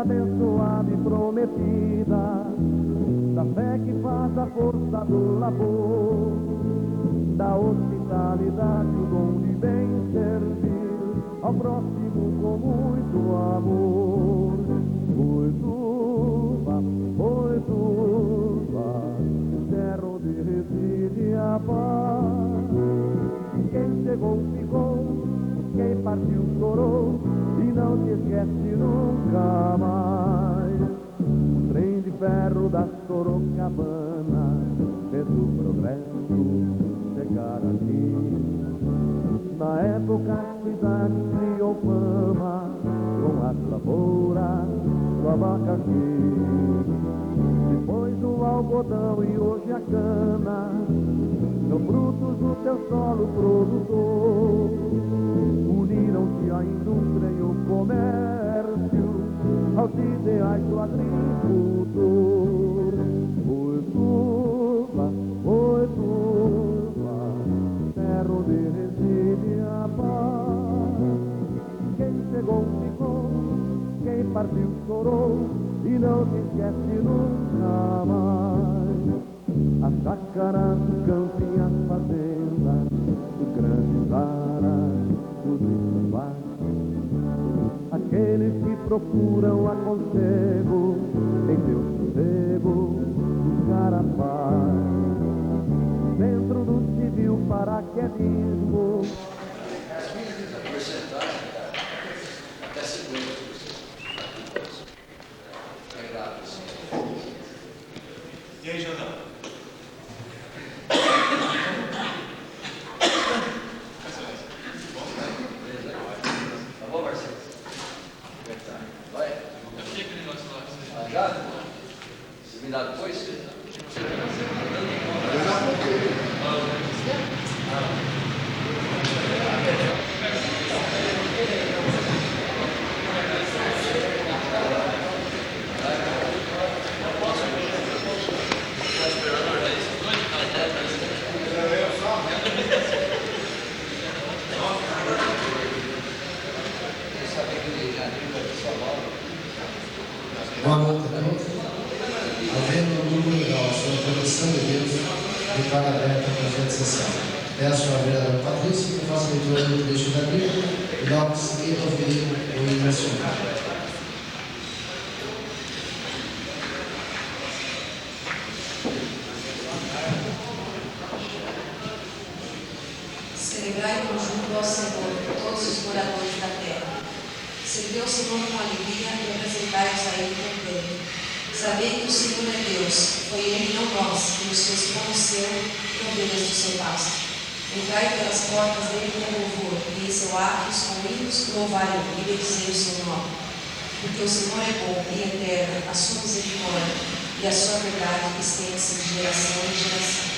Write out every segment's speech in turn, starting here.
abençoada e prometida, da fé que faz a força do labor, da hospitalidade, o dom de bem servir ao próximo com muito amor. Oi, turva, terra onde reside a paz. Quem chegou ficou, quem partiu chorou e não te esquece nunca mais. O trem de ferro da Sorocabana fez o progresso chegar aqui. Na época a cidade criou fama com as lavouras do abacaxi. Depois o algodão e hoje a cana são frutos do teu solo produtor. Uniram-se a indústria e o comércio aos ideais do agricultor. Oi, turva, terra onde reside a paz. Quem chegou ficou, quem partiu chorou e não se esquece nunca mais. As chácaras, o campo e as fazendas, os grandes aras, tudo isso vai. Aqueles que procuram aconchego em teu sossego, buscar a paz. Dentro do civil paraquedismo, até 50%. É grave. E aí, Jordão? Tá bom, Marcelo? Como é que tá? Vai? Eu fiquei aquele negócio lá. Ah, já? Você me dá depois? Boa noite a todos. Havendo um número legal sobre a proteção de Deus, declara aberta a presente sessão. Peço à vereadora Patrícia que faça a leitura do trecho da Bíblia e logo em seguida ouvirem o hino nacional. Celebrai com júbilo ao Senhor, todos os moradores da terra. Servi ao Senhor com alegria e apresentai-vos a Ele com canto. Sabei que o Senhor é Deus, foi Ele, não nós, que nos fez como seu e ovelhas do seu pasto. Entrai pelas portas dele com louvor, e em seu atos com hinos louvai-o e bendizei o seu nome. Porque o Senhor é bom e eterno, a sua misericórdia e a sua verdade estende-se de geração em geração.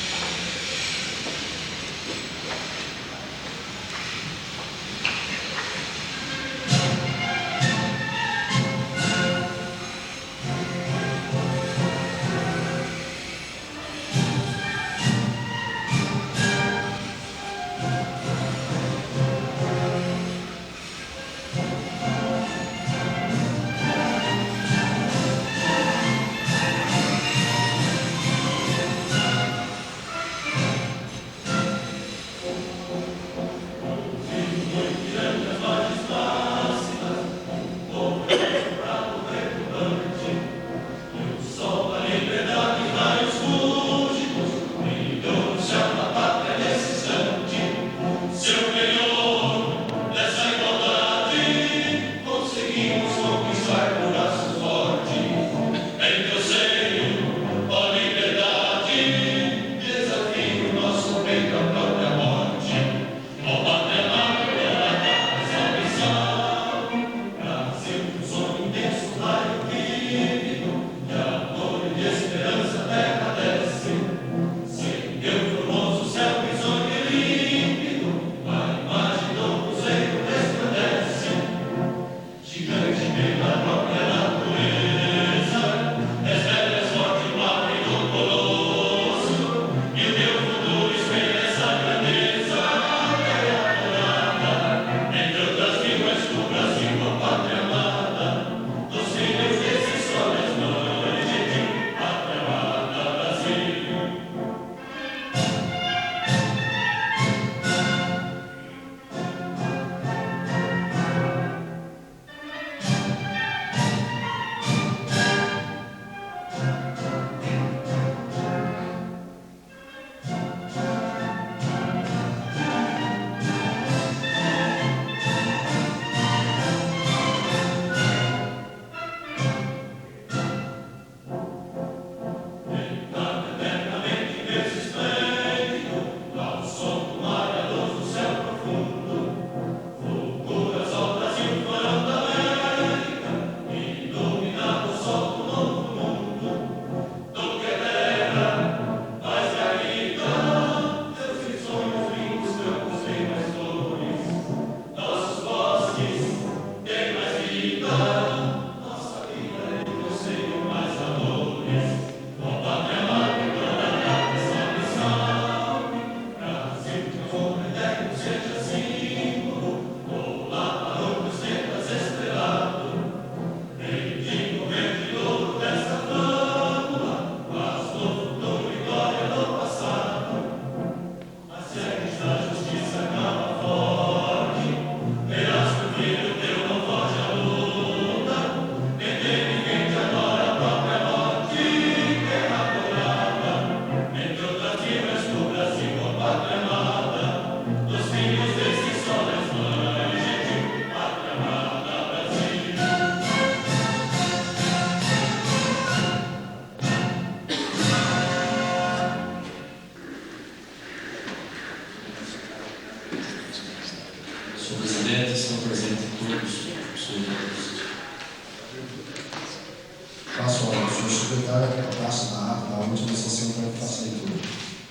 Passo ao senhor secretário a pasta da ata da última sessão para que faça a leitura.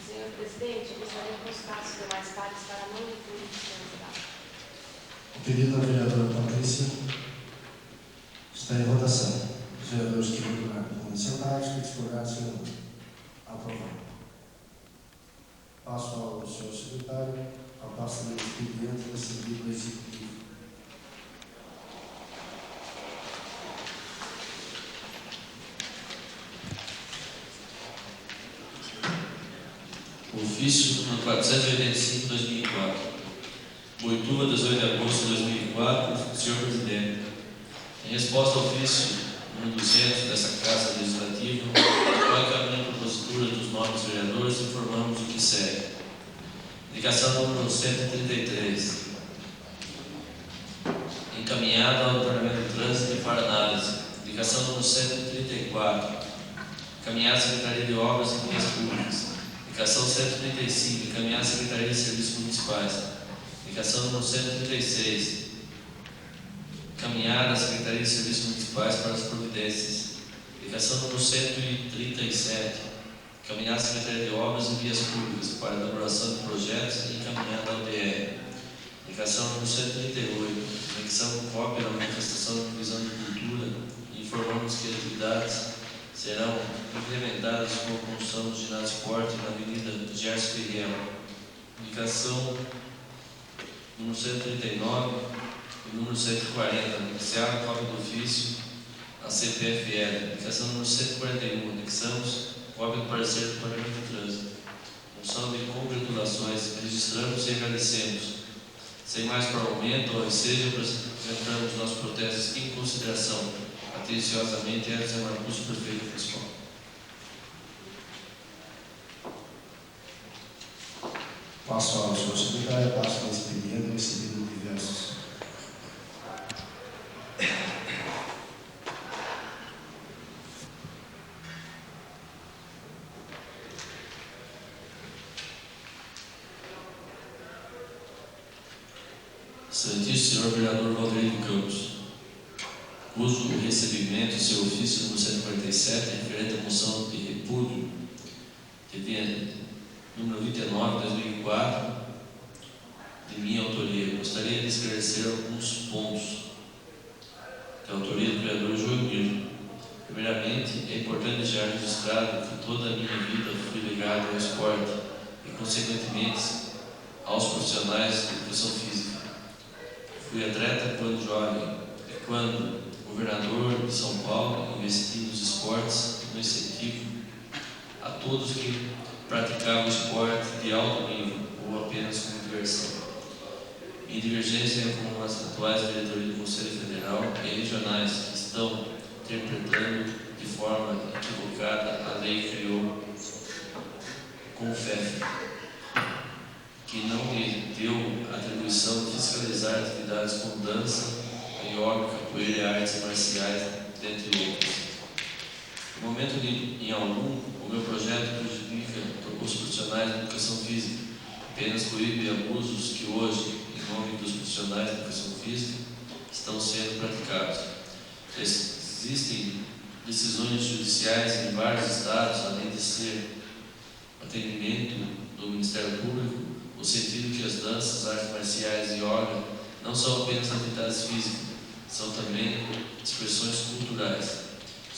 Senhor presidente, eu gostaria que constasse os demais pares para a não leitura dos termos da ata. O pedido da vereadora Patrícia está em votação. Os vereadores que concordar podem sentar-se, que discordar se não. Aprovado. Passo ao senhor secretário a pasta do expediente da Assembleia Executiva. Ofício número 485/2004. Boituva, 18 de agosto de 2004. Senhor Presidente, em resposta ao ofício número 200 dessa Casa Legislativa, ao encaminho a propositura dos novos vereadores, informamos o que segue. Indicação número 133. Encaminhada ao Departamento de Trânsito e para análise. Indicação número 134. Encaminhada à Secretaria de Obras e Vias Públicas. Indicação 135, encaminhar à Secretaria de Serviços Municipais. Indicação número 136, encaminhar à Secretaria de Serviços Municipais para as providências. Indicação número 137, encaminhar à Secretaria de Obras e Vias Públicas para a elaboração de projetos e encaminhar ao DR. Indicação número 138, anexão cópia da manifestação de divisão de cultura e informamos que atividades serão implementadas com a construção do ginásio esporte na Avenida Gerson Ferreira. Indicação número 139 e número 140, anexar cópia do ofício a CPFL. Indicação número 141, anexamos cópia do parecer do Departamento de Trânsito. Função de congratulações, registramos e agradecemos. Sem mais prolongamento ou ensejo, apresentamos nossos protestos em consideração. Atenciosamente, Edson Marcos, prefeito municipal. Passo ao senhor secretário, passo ao expediente recebido diversos. Excelentíssimo senhor vereador Valdir de Campos, cujo recebimento, seu ofício número 147, referente à moção de repúdio, número 29 de 2004, de minha autoria. Gostaria de esclarecer alguns pontos da autoria do vereador Joelmir. Primeiramente, é importante deixar registrado que toda a minha vida fui ligado ao esporte e, consequentemente, aos profissionais de educação física. Fui atleta quando jovem e quando governador de São Paulo, investi nos esportes no incentivo a todos que praticavam esporte de alto nível ou apenas como diversão. Em divergência com as atuais diretorias do Conselho Federal e regionais que estão interpretando de forma equivocada a lei que criou com o FEF, que não lhe deu a atribuição de fiscalizar atividades como dança, yoga, capoeira e artes marciais, dentre outros. No momento em algum, o meu projeto prejudica os profissionais de educação física, apenas coíbe abusos que hoje, em nome dos profissionais de educação física, estão sendo praticados. Existem decisões judiciais em vários estados, além de ser atendimento do Ministério Público, no sentido que as danças, artes marciais e yoga não são apenas atividades físicas, são também expressões culturais.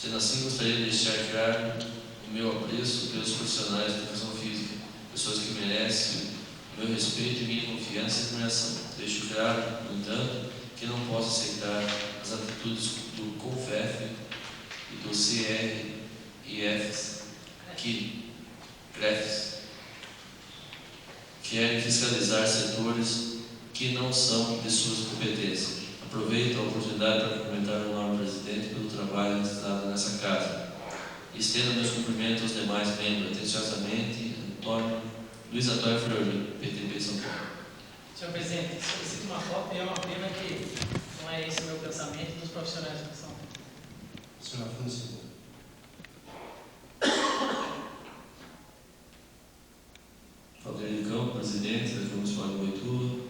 Sendo assim, gostaria de deixar claro o meu apreço pelos profissionais de educação física, pessoas que merecem o meu respeito e minha confiança e admiração. Deixo claro, no entanto, que não posso aceitar as atitudes do CONFEF e do CRIF, que querem fiscalizar setores que não são de suas competências. Aproveito a oportunidade para cumprimentar o nobre presidente pelo trabalho realizado nessa casa. Estendo meus cumprimentos aos demais membros, atenciosamente, Luiz Antônio Fleury, PTB São Paulo. Senhor presidente, solicito uma foto e é uma pena que não é esse o meu pensamento dos profissionais de educação. Senhor Afonso. Valdir de Campos, presidente da Câmara Municipal de Boituva.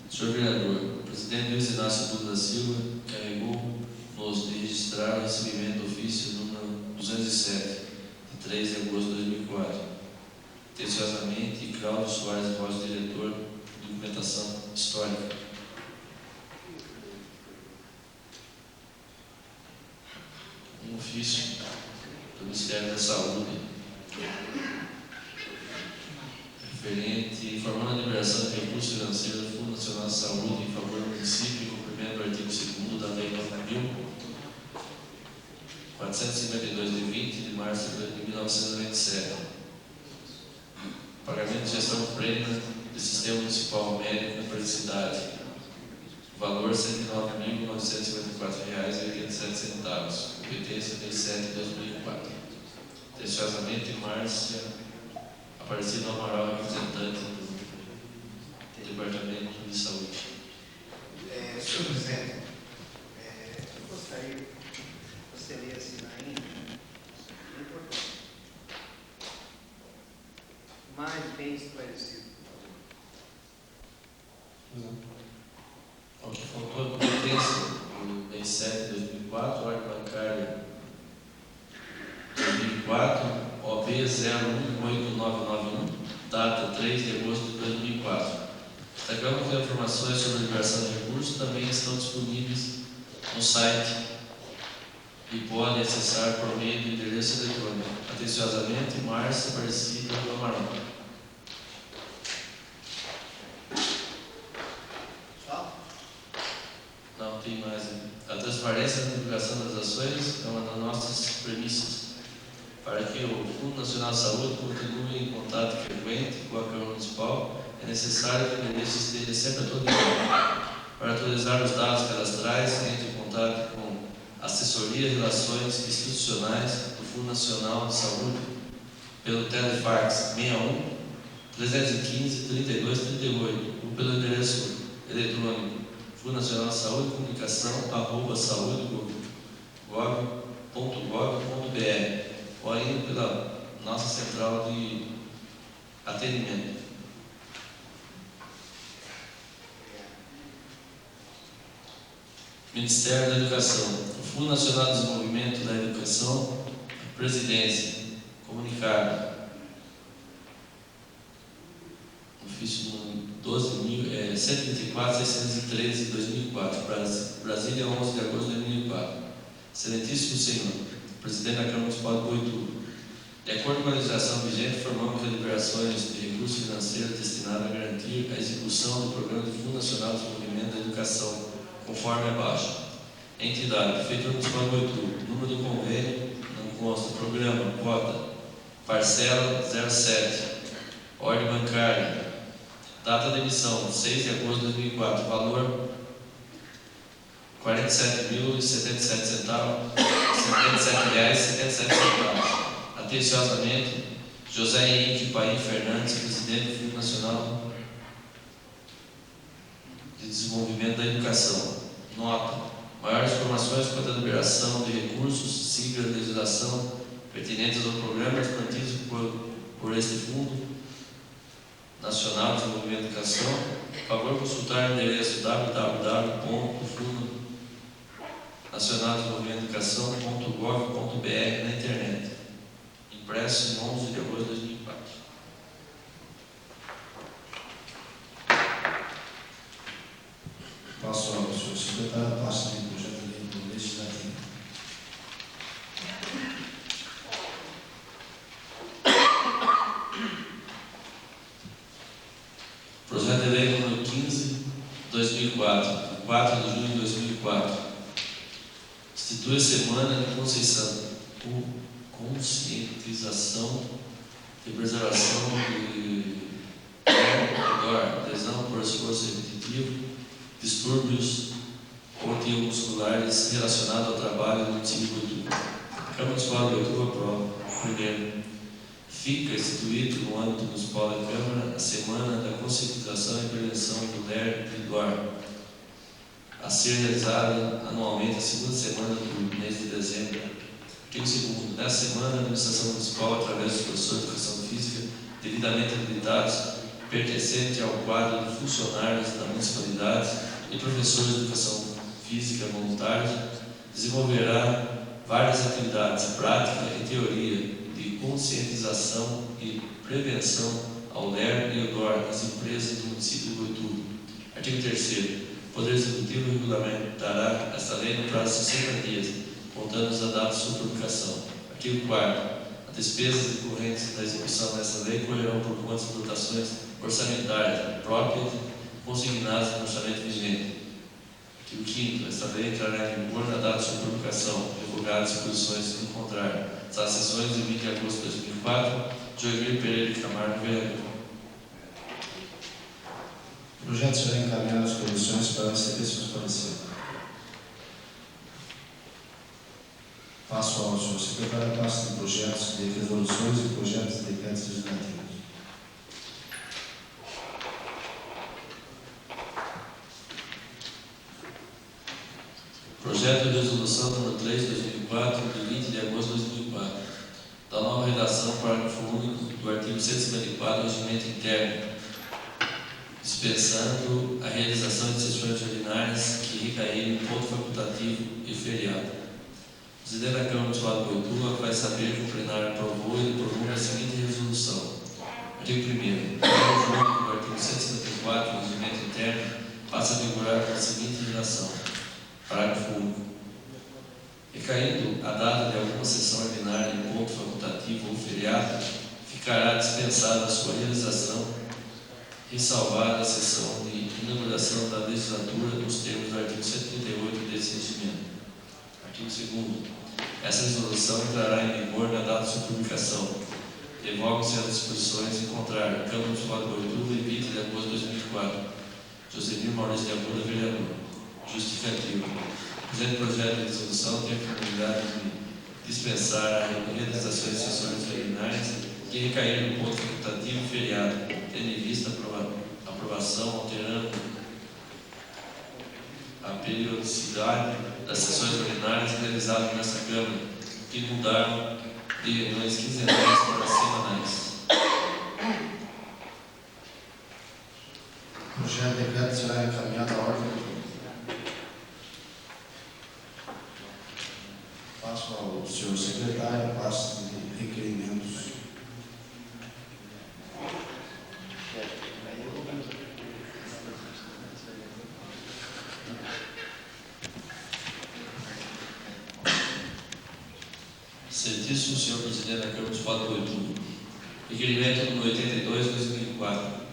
Senhor vereador, o presidente Luiz Inácio Lula da Silva carregou-nos de registrar o recebimento do ofício número 207, de 3 de agosto de 2004. Atenciosamente, Cláudio Soares Rosa, diretor de documentação histórica. Um ofício do Ministério da Saúde, referente, informando a liberação de recursos financeiros do Fundo Nacional de Saúde em favor do município, em cumprimento do artigo 2º da Lei 9.452 de 20 de março de 1997. Pagamento de gestão plena do Sistema Municipal Médico com periodicidade. Valor R$ 109.954,87. Competência 37 de 2004. Atenciosamente, Márcia Aparecida Amaral, representante do Departamento de Saúde. Senhor presidente, eu gostaria que você lesse na íntegra, é importante, mais bem esclarecido. O que faltou a competência do Lei 7 de 2004, Ordem Bancária 2004, OB 018991, data 3 de agosto de 2004. Destacamos que as informações sobre a liberação de recursos também estão disponíveis no site e podem acessar por meio do endereço eletrônico. Atenciosamente, Márcia Aparecida Amaral. Não tem mais. A transparência na divulgação das ações é uma das nossas premissas, para que o Fundo Nacional de Saúde continue em contato frequente com a Câmara Municipal. É necessário que o endereço esteja sempre atualizado. Para atualizar os dados cadastrais, entre em contato com a Assessoria de Relações Institucionais do Fundo Nacional de Saúde pelo telefax 61 315 32 38 ou pelo endereço eletrônico Fundo Nacional de Saúde comunicação@saúde.gov.br ou ainda pela nossa central de atendimento. Ministério da Educação. O Fundo Nacional de Desenvolvimento da Educação, Presidência, comunicado. Ofício número 124.613 de 2004, Brasília, 11 de agosto de 2004. Excelentíssimo Senhor, Presidente da Câmara Municipal de Boituva, de acordo com a legislação vigente, informamos que as liberações de recursos financeiros destinados a garantir a execução do Programa do Fundo Nacional de Desenvolvimento da Educação, conforme abaixo. Entidade, Prefeitura Municipal de Boituva, número do convênio, não consta, programa, cota, parcela 07, ordem bancária, data de emissão, 6 de agosto de 2004, valor R$ 47.077,77. Atenciosamente, José Henrique Paim Fernandes, presidente do Fundo Nacional de Desenvolvimento da Educação. Nota: maiores informações quanto à liberação de recursos, sigla a legislação pertinentes ao programa expandido por este Fundo Nacional de Desenvolvimento da Educação. Por favor, consultar o endereço www.fundonacionaldedesenvolvimentoeducação.gov.br na internet. Impresso em 11 de agosto de 2004. Passo ao senhor secretário, passo de projeto de lei legislativo. Projeto de lei número 15/2004, 4 de junho de 2004. Institui a Semana de conscientização e preservação de lesão por esforço repetitivo, distúrbios musculares relacionados ao trabalho no município de Boituva. A Câmara Municipal de Boituva aprova. Primeiro, fica instituído no âmbito municipal da Câmara a Semana da Conscientização e Prevenção do LER e do ar, a ser realizada anualmente a segunda semana do mês de dezembro. Artigo 2º. Nessa semana, a administração municipal, através dos professores de educação física devidamente habilitados, pertencente ao quadro de funcionários da municipalidade e professores de educação física voluntários, desenvolverá várias atividades, prática e teoria de conscientização e prevenção ao LER e ao DOR das empresas do município de Boituva. Artigo 3º. O Poder Executivo regulamentará esta lei no prazo de 60 dias, contando a data de sua publicação. Artigo 4º. As despesas decorrentes da execução desta lei correrão por conta de dotações orçamentárias próprias consignadas no orçamento vigente. Artigo 5º. Esta lei entrará em vigor na data de sua publicação, revogadas as disposições em contrário. Das sessões de 20 de agosto de 2004, Joemir Pereira de Camargo, vereador. O projeto será encaminhado às comissões para receber seus pareceres. Passo ao senhor secretário, pasta de projetos de resoluções e projetos de decretos legislativos. Projeto de resolução número 3 de 2004, de 20 de agosto de 2004, da nova redação, parágrafo único do artigo 154 do Regimento Interno, dispensando a realização de sessões ordinárias que recaírem em ponto facultativo e feriado. O presidente da Câmara Municipal de Boituva faz saber que o plenário aprovou e promulga a seguinte resolução. Artigo 1º. O parágrafo único do artigo 154 do Regimento Interno passa a vigorar com a seguinte redação. Parágrafo único. Recaindo a data de alguma sessão ordinária em ponto facultativo ou feriado, ficará dispensada a sua realização, ressalvada a sessão de inauguração da legislatura nos termos do artigo 138 desse regimento. Artigo 2º. Essa resolução entrará em vigor na data de sua publicação. Revogam-se as disposições em contrário. Câmara Municipal de Boituva, 20 de agosto de 2004. Josemir Maurício de Arruda, vereador. Justificativo. O presente projeto de resolução tem a finalidade de dispensar a realização de sessões ordinárias que recaíram no ponto facultativo e feriado, tendo em vista a aprovação alterando a periodicidade das sessões ordinárias realizadas nesta Câmara, que mudaram de reuniões quinzenais para semanais. O projeto de decreto será encaminhado à ordem do dia. Passo ao senhor secretário, a pasta de requerimentos. Certíssimo senhor presidente da Câmara Municipal de Boituva. Requerimento número 82 de 2004.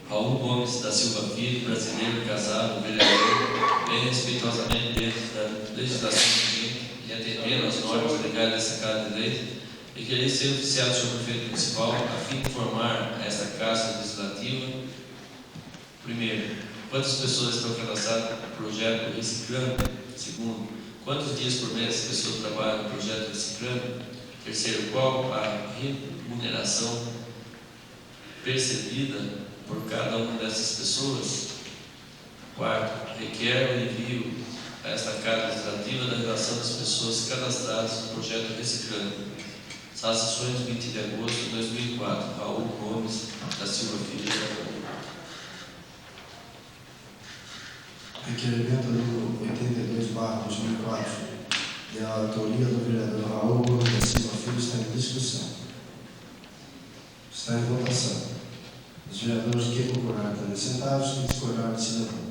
Raul Gomes da Silva Filho, brasileiro, casado, vereador, bem respeitosamente dentro da legislação vigente e atendendo às normas legais dessa Casa de Lei, e querer ser oficiado do senhor prefeito municipal a fim de informar a esta Casa Legislativa. Primeiro, quantas pessoas estão cadastradas no projeto Reciclando? Segundo, quantos dias por mês as pessoas trabalham no projeto Reciclando? Terceiro, qual a remuneração percebida por cada uma dessas pessoas? Quarto, requer o envio a esta Casa Legislativa da relação das pessoas cadastradas no projeto Reciclando. Sessões 20 de agosto de 2004. Raul Gomes da Silva Filho. Requerimento número 82/2004, de autoria do vereador Raul Gomes da Silva Filho, está em discussão. Está em votação. Os vereadores que concordaram estão sentados e discordaram de cidadão.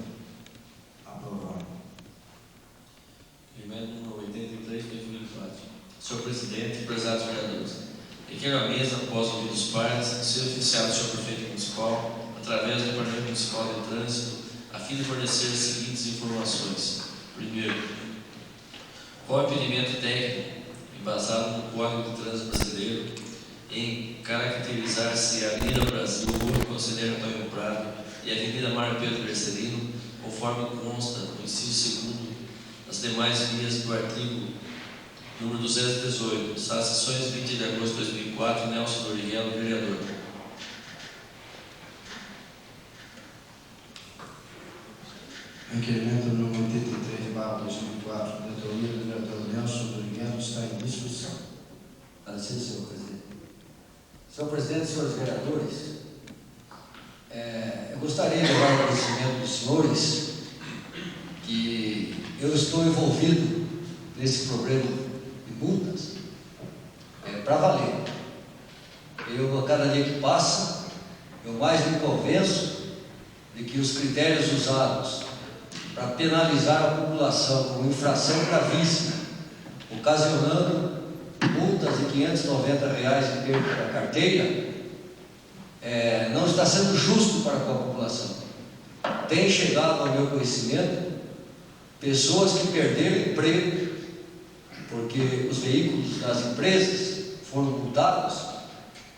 Aprovado. Requerimento número 83 de 2004. Senhor presidente, prezados vereadores, requer a mesa, após ouvir os partes, ser oficiado do senhor prefeito municipal, através do Departamento Municipal de Trânsito, a fim de fornecer as seguintes informações. Primeiro, qual é o impedimento técnico embasado no Código de Trânsito Brasileiro em caracterizar-se a Avenida Brasil, Rua Conselheiro Antônio Prado e a Avenida Mário Pedro Bercelino, conforme consta no inciso 2º das demais vias do artigo número 218, sessões 20 de agosto de 2004, Nelson Dorigello, vereador. Requerimento número 83/2004, de autoria do vereador Nelson Dorigello, está em discussão. Sim, senhor presidente. Senhor presidente, senhores vereadores, eu gostaria de levar ao conhecimento dos senhores que eu estou envolvido nesse problema de multas, para valer. Eu, a cada dia que passa, eu mais me convenço de que os critérios usados para penalizar a população com infração gravíssima, ocasionando multas de R$ 590 de perda da carteira, não está sendo justo para com a população. Tem chegado ao meu conhecimento pessoas que perderam emprego porque os veículos das empresas foram multados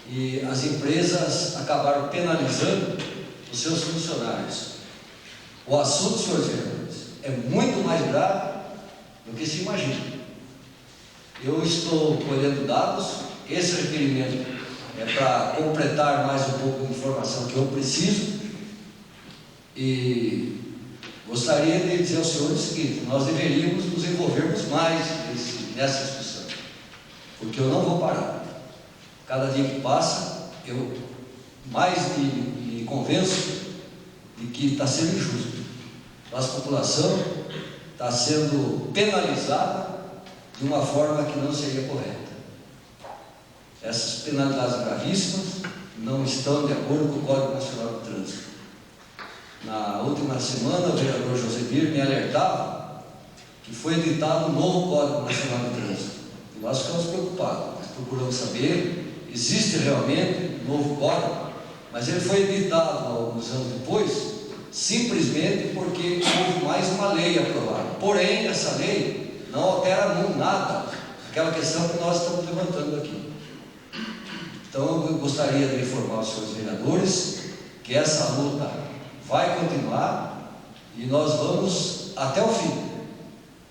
e as empresas acabaram penalizando os seus funcionários. O assunto, senhores vereadores, é muito mais grave do que se imagina. Eu estou colhendo dados, esse requerimento é para completar mais um pouco de informação que eu preciso, e gostaria de dizer aos senhores o seguinte: nós deveríamos nos envolvermos mais nessa discussão, porque eu não vou parar. Cada dia que passa, eu mais me convenço de que está sendo injusto. Nossa população está sendo penalizada de uma forma que não seria correta. Essas penalidades gravíssimas não estão de acordo com o Código Nacional do Trânsito. Na última semana, o vereador Josemir me alertava que foi editado um novo Código Nacional do Trânsito. E nós ficamos preocupados, nós procuramos saber, existe realmente um novo código, mas ele foi editado alguns anos depois, simplesmente porque houve mais uma lei aprovada. Porém, essa lei não altera nada aquela questão que nós estamos levantando aqui. Então, eu gostaria de informar os senhores vereadores que essa luta vai continuar e nós vamos até o fim,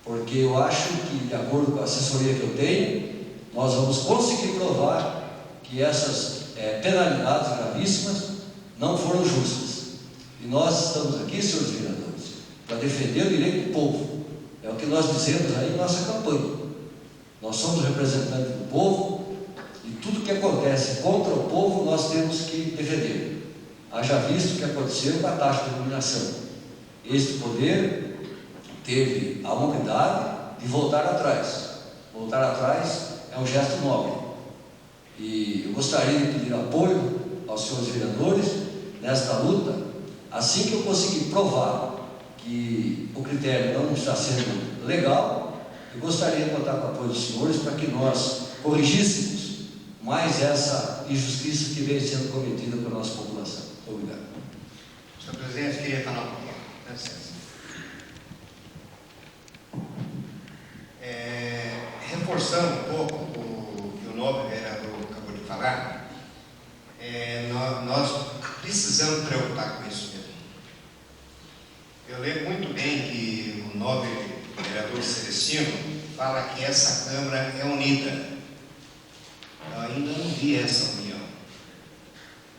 porque eu acho que, de acordo com a assessoria que eu tenho, nós vamos conseguir provar que essas penalidades gravíssimas não foram justas. E nós estamos aqui, senhores vereadores, para defender o direito do povo. É o que nós dizemos aí em nossa campanha. Nós somos representantes do povo e tudo que acontece contra o povo nós temos que defender. Haja visto o que aconteceu com a taxa de iluminação. Este poder teve a humildade de voltar atrás. Voltar atrás é um gesto nobre. E eu gostaria de pedir apoio aos senhores vereadores nesta luta, assim que eu conseguir provar que o critério não está sendo legal. Eu gostaria de contar com o apoio dos senhores para que nós corrigíssemos mais essa injustiça que vem sendo cometida pela nossa população. Muito obrigado. Senhor presidente, queria falar um pouquinho. Dá licença. Reforçando um pouco o que o nobre vereador acabou de falar, nós precisamos preocupar com isso mesmo. Eu lembro muito bem que o nobre vereador Celestino fala que essa Câmara é unida. Eu ainda não vi essa união.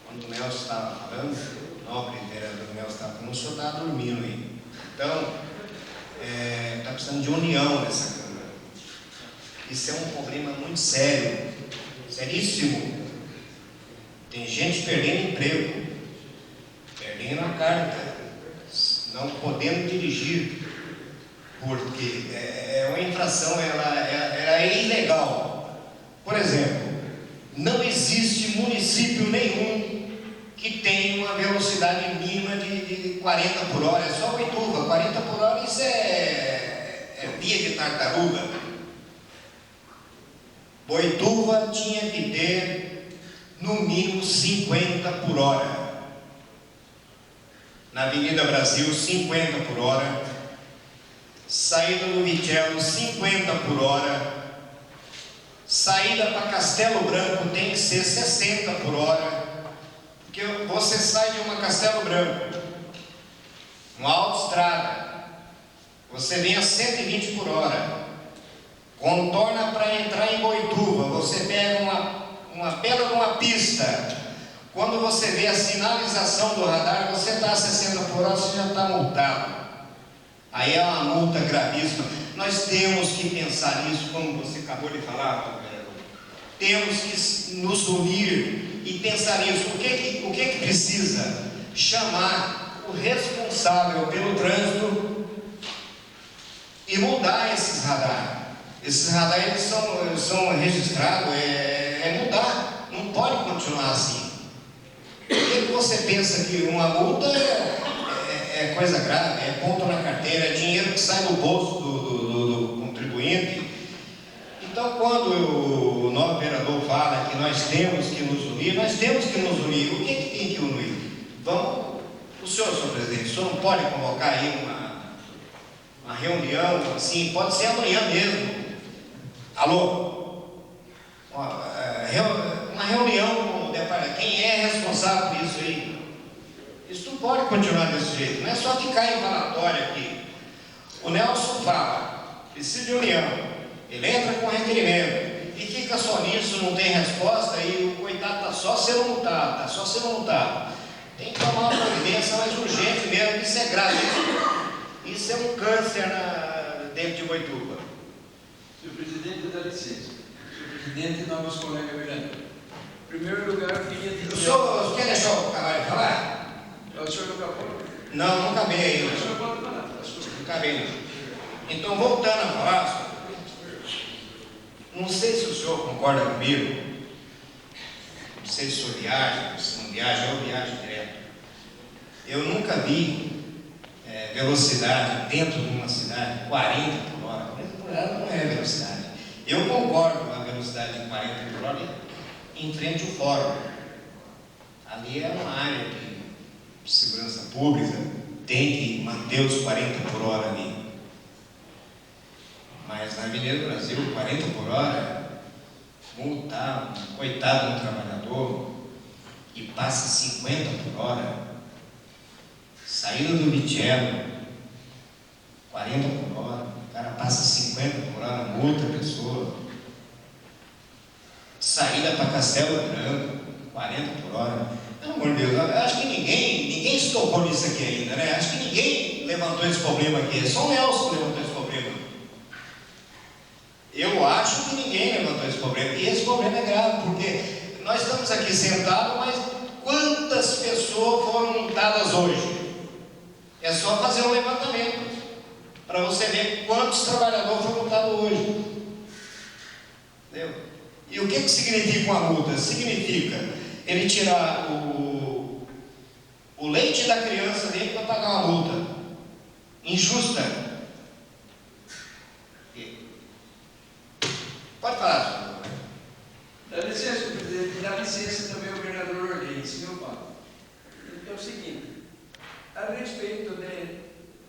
Quando o Nelson estava falando, o nobre vereador Nelson estava falando, o senhor está dormindo aí. Então, está precisando de união nessa Câmara. Isso é um problema muito sério, seríssimo. Tem gente perdendo emprego, perdendo a carta, não podendo dirigir, porque uma infração, ela é ilegal. Por exemplo, não existe município nenhum que tenha uma velocidade mínima de 40 por hora, é só Boituva. 40 por hora, isso é via de tartaruga. Boituva tinha que ter no mínimo 50 por hora. Na Avenida Brasil, 50 por hora. Saída do Vitello, 50 por hora. Saída para Castelo Branco tem que ser 60 por hora. Porque você sai de uma Castelo Branco, uma autoestrada, você vem a 120 por hora. Contorna para entrar em Boituva, você pega uma bela de uma pista. Quando você vê a sinalização do radar, você está a 60 por hora, você já está multado. Aí é uma multa gravíssima. Nós temos que pensar nisso, como você acabou de falar, vereador. Temos que nos unir e pensar nisso. O que precisa? Chamar o responsável pelo trânsito e mudar esses radares. Esses radares eles são registrados, mudar, não pode continuar assim. Por que você pensa que uma multa é coisa grave, é ponto na carteira, é dinheiro que sai do bolso do contribuinte? Então, quando o novo vereador fala que nós temos que nos unir, nós temos que nos unir. O que tem que unir? Vamos, o senhor presidente, o senhor não pode convocar aí uma reunião, assim, pode ser amanhã mesmo. Alô? Uma reunião com o departamento. Quem é responsável por isso aí? Isso não pode continuar desse jeito. Não é só ficar em falatório aqui. O Nelson fala, precisa de união. Ele entra com requerimento e fica só nisso, não tem resposta e o coitado está só sendo multado, Tem que tomar uma providência mais urgente mesmo, isso é grave. Isso é um câncer dentro de Boituva. Senhor presidente, dá licença. Senhor presidente e novos colegas vereadores. Em primeiro lugar, eu queria dizer... O senhor quer deixar o Cavalho falar? O senhor não acabou? Não, não acabei ainda. O senhor pode falar. Não acabei não. Então, voltando a falar, não sei se o senhor concorda comigo, não sei se o senhor viaja, se não viaja, eu viajo direto. Eu nunca vi velocidade dentro de uma cidade, 40 por hora. 40 por hora não é velocidade. Eu concordo com a velocidade de 40 por hora em frente ao fórum. Ali é uma área de segurança pública, tem que manter os 40 por hora ali. Mas na Avenida do Brasil, 40 por hora, multar, coitado do trabalhador, e passa 50 por hora, saída do Vichello, 40 por hora, o cara passa 50 por hora, multa a pessoa. Saída para Castelo Branco, 40 por hora. Pelo amor de Deus, eu acho que ninguém se tocou nisso aqui ainda, né? Acho que ninguém levantou esse problema aqui, só o Nelson levantou esse problema. Eu acho que ninguém levantou esse problema, e esse problema é grave, porque nós estamos aqui sentados, mas quantas pessoas foram multadas hoje? É só fazer um levantamento, para você ver quantos trabalhadores foram multados hoje. Entendeu? E o que significa uma multa? Significa ele tirar o leite da criança dele para pagar uma multa injusta. Pode falar, senhor. Dá licença, presidente. Dá licença também ao vereador Orleis, meu pai. Então é o seguinte, a respeito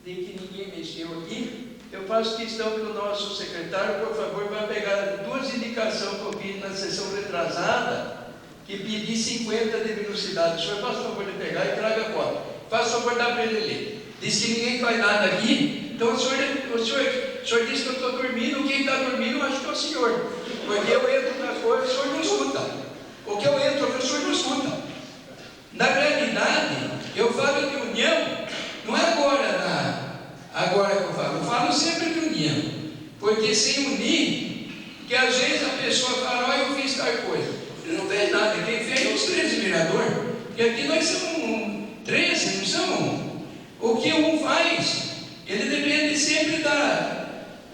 de que ninguém mexeu aqui, eu faço questão que o nosso secretário, por favor, vai pegar duas indicações que eu fiz na sessão retrasada, que pedi 50 de velocidade. O senhor faz o favor de pegar e traga a cópia. Faz o favor de dar para ele ler. Diz que ninguém faz nada aqui, então o senhor disse que eu estou dormindo, quem está dormindo eu acho que é o senhor. Porque eu entro nas coisas, o senhor não escuta. O que eu entro, o senhor não escuta. Na realidade, eu falo de união, não é agora que eu falo sempre de união. Porque sem unir, que às vezes a pessoa fala, olha, eu fiz tal coisa. Ele não fez nada, quem fez é os 13 vereadores. Porque aqui nós somos 13, não somos. O que um faz, ele depende sempre da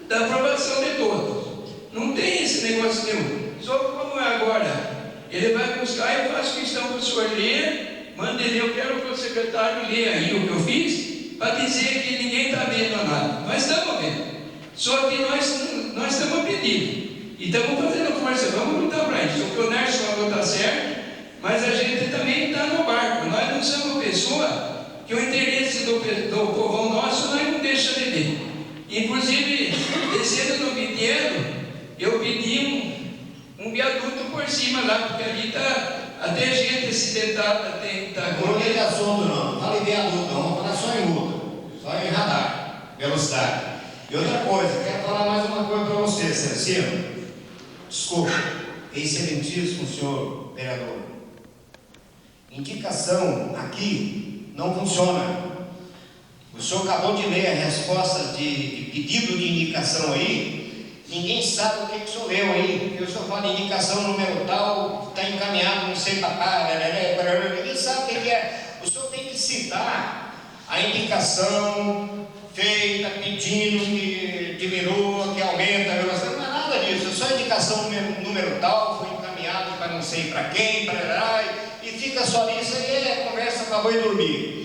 aprovação de todos. Não tem esse negócio nenhum. Só como é agora, ele vai buscar, eu faço questão para o senhor ler, manda ele, eu quero que o secretário leia aí o que eu fiz, para dizer que ninguém está vendo nada. Nós estamos vendo. Só que nós estamos pedindo. E estamos fazendo força, vamos lutar para isso. O que o Nerson falou está certo, mas a gente também está no barco. Nós não somos pessoa que o interesse do povão nosso nós não deixa de ver. Inclusive, descendo no Viteiro, eu pedi um viaduto por cima lá, porque ali está até gente acidentada. Não muda de assunto não fala em viaduto, não, vamos falar só em multa, só em radar, velocidade. E outra coisa, quero falar mais uma coisa para você, Celestino. Desculpa, excelentíssimo senhor vereador. Indicação aqui não funciona. O senhor acabou de ler a resposta de pedido de indicação aí, ninguém sabe o que o senhor leu aí, porque o senhor fala indicação número tal, está encaminhado, não sei papá, ninguém sabe o que é. O senhor tem que citar a indicação feita pedindo que diminua, que aumenta a velocidade. indicação número tal, foi encaminhado para não sei para quem, e fica só nisso e conversa, acabou e dormir.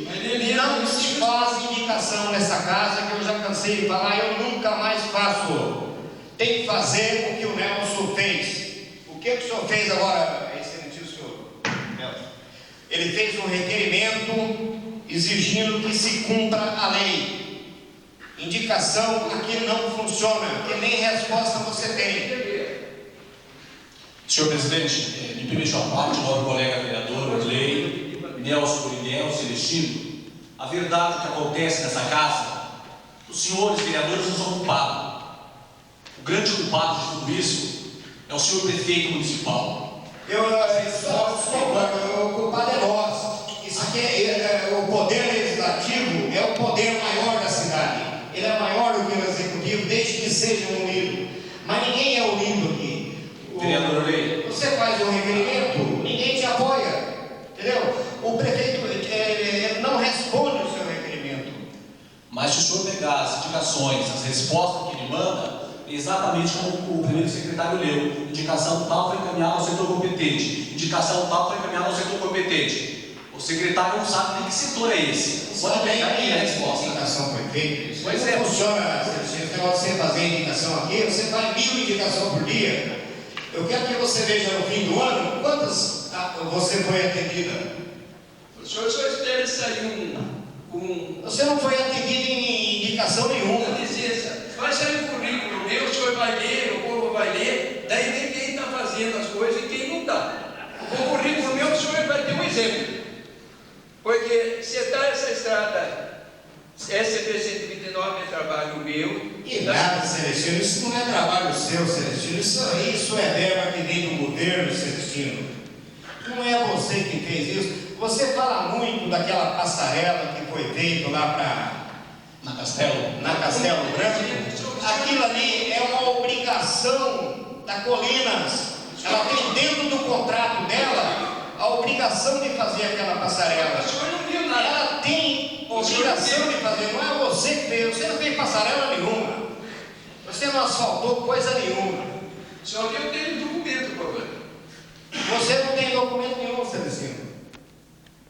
Não se faz indicação nessa casa, que eu já cansei de falar, eu nunca mais faço. Tem que fazer o que o Nelson fez. O que o senhor fez agora, excelentíssimo senhor Nelson? Ele fez um requerimento exigindo que se cumpra a lei. Indicação aqui não funciona, porque nem resposta você tem. Senhor presidente, me permite uma parte, nobre colega vereador, Odley, Nelson Corinel, Celestino. A verdade que acontece nessa casa, os senhores vereadores não são culpados. O grande culpado de tudo isso é o senhor prefeito municipal. O culpado é nós. Isso aqui o poder legislativo é o poder maior da cidade. Ele é maior do que o executivo, desde que seja unido. Mas ninguém é unido aqui. Vereador Odley, você faz um requerimento, ninguém te apoia. Entendeu? O prefeito não responde o seu requerimento. mas se o senhor pegar as indicações, as respostas que ele manda, exatamente como o primeiro secretário leu, indicação tal foi encaminhada ao setor competente, indicação tal foi encaminhada ao setor competente. O secretário não sabe nem que setor é esse. Pode pegar aí a resposta. A indicação foi feita. Isso não funciona. Esse negócio de você fazer indicação aqui, você faz 1000 indicações por dia. Eu quero que você veja no fim do ano quantas você foi atendida. O senhor só espera sair Você não foi atendido em indicação nenhuma. Com licença, vai sair um currículo meu, o senhor vai ler, o povo vai ler, daí vem quem está fazendo as coisas e quem não está. Com o currículo meu, o senhor vai ter um exemplo. Porque se está essa estrada, SB-129 é trabalho meu. E nada, Celestino, isso não é trabalho seu, Celestino, isso é verba que vem do governo, Celestino. Não é você que fez isso. Você fala muito daquela passarela que foi feita lá para na Castelo Branco. Aquilo ali é uma obrigação da Colinas. Ela tem dentro do contrato dela a obrigação de fazer aquela passarela. O senhor não viu nada. Ela tem obrigação de fazer, não é você que fez. Você não fez passarela nenhuma. Você não asfaltou coisa nenhuma. Só que eu tenho documento, problema. Você não tem documento nenhum, Celestino.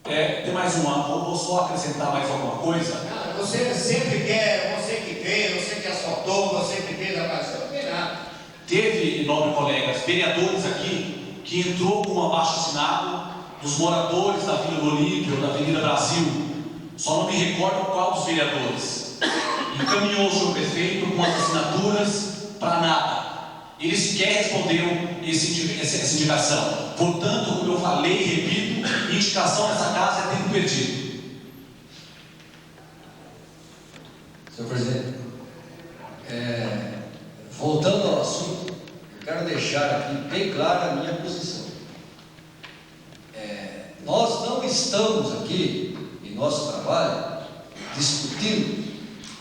Tem mais uma, vou só acrescentar mais alguma coisa. Você sempre quer, você que fez, você que asfaltou, você que fez a passarela, não tem nada. Teve, nobre colegas, vereadores aqui que entrou com um abaixo-assinado dos moradores da Vila do Olímpio, da Avenida Brasil. Só não me recordo qual dos vereadores. Encaminhou o senhor prefeito com as assinaturas para nada. Eles sequer responderam essa indicação. Portanto, como eu falei e repito, indicação nessa casa é tempo perdido. Senhor presidente, voltando ao assunto, eu quero deixar aqui bem clara a minha posição. Nós não estamos aqui, em nosso trabalho, discutindo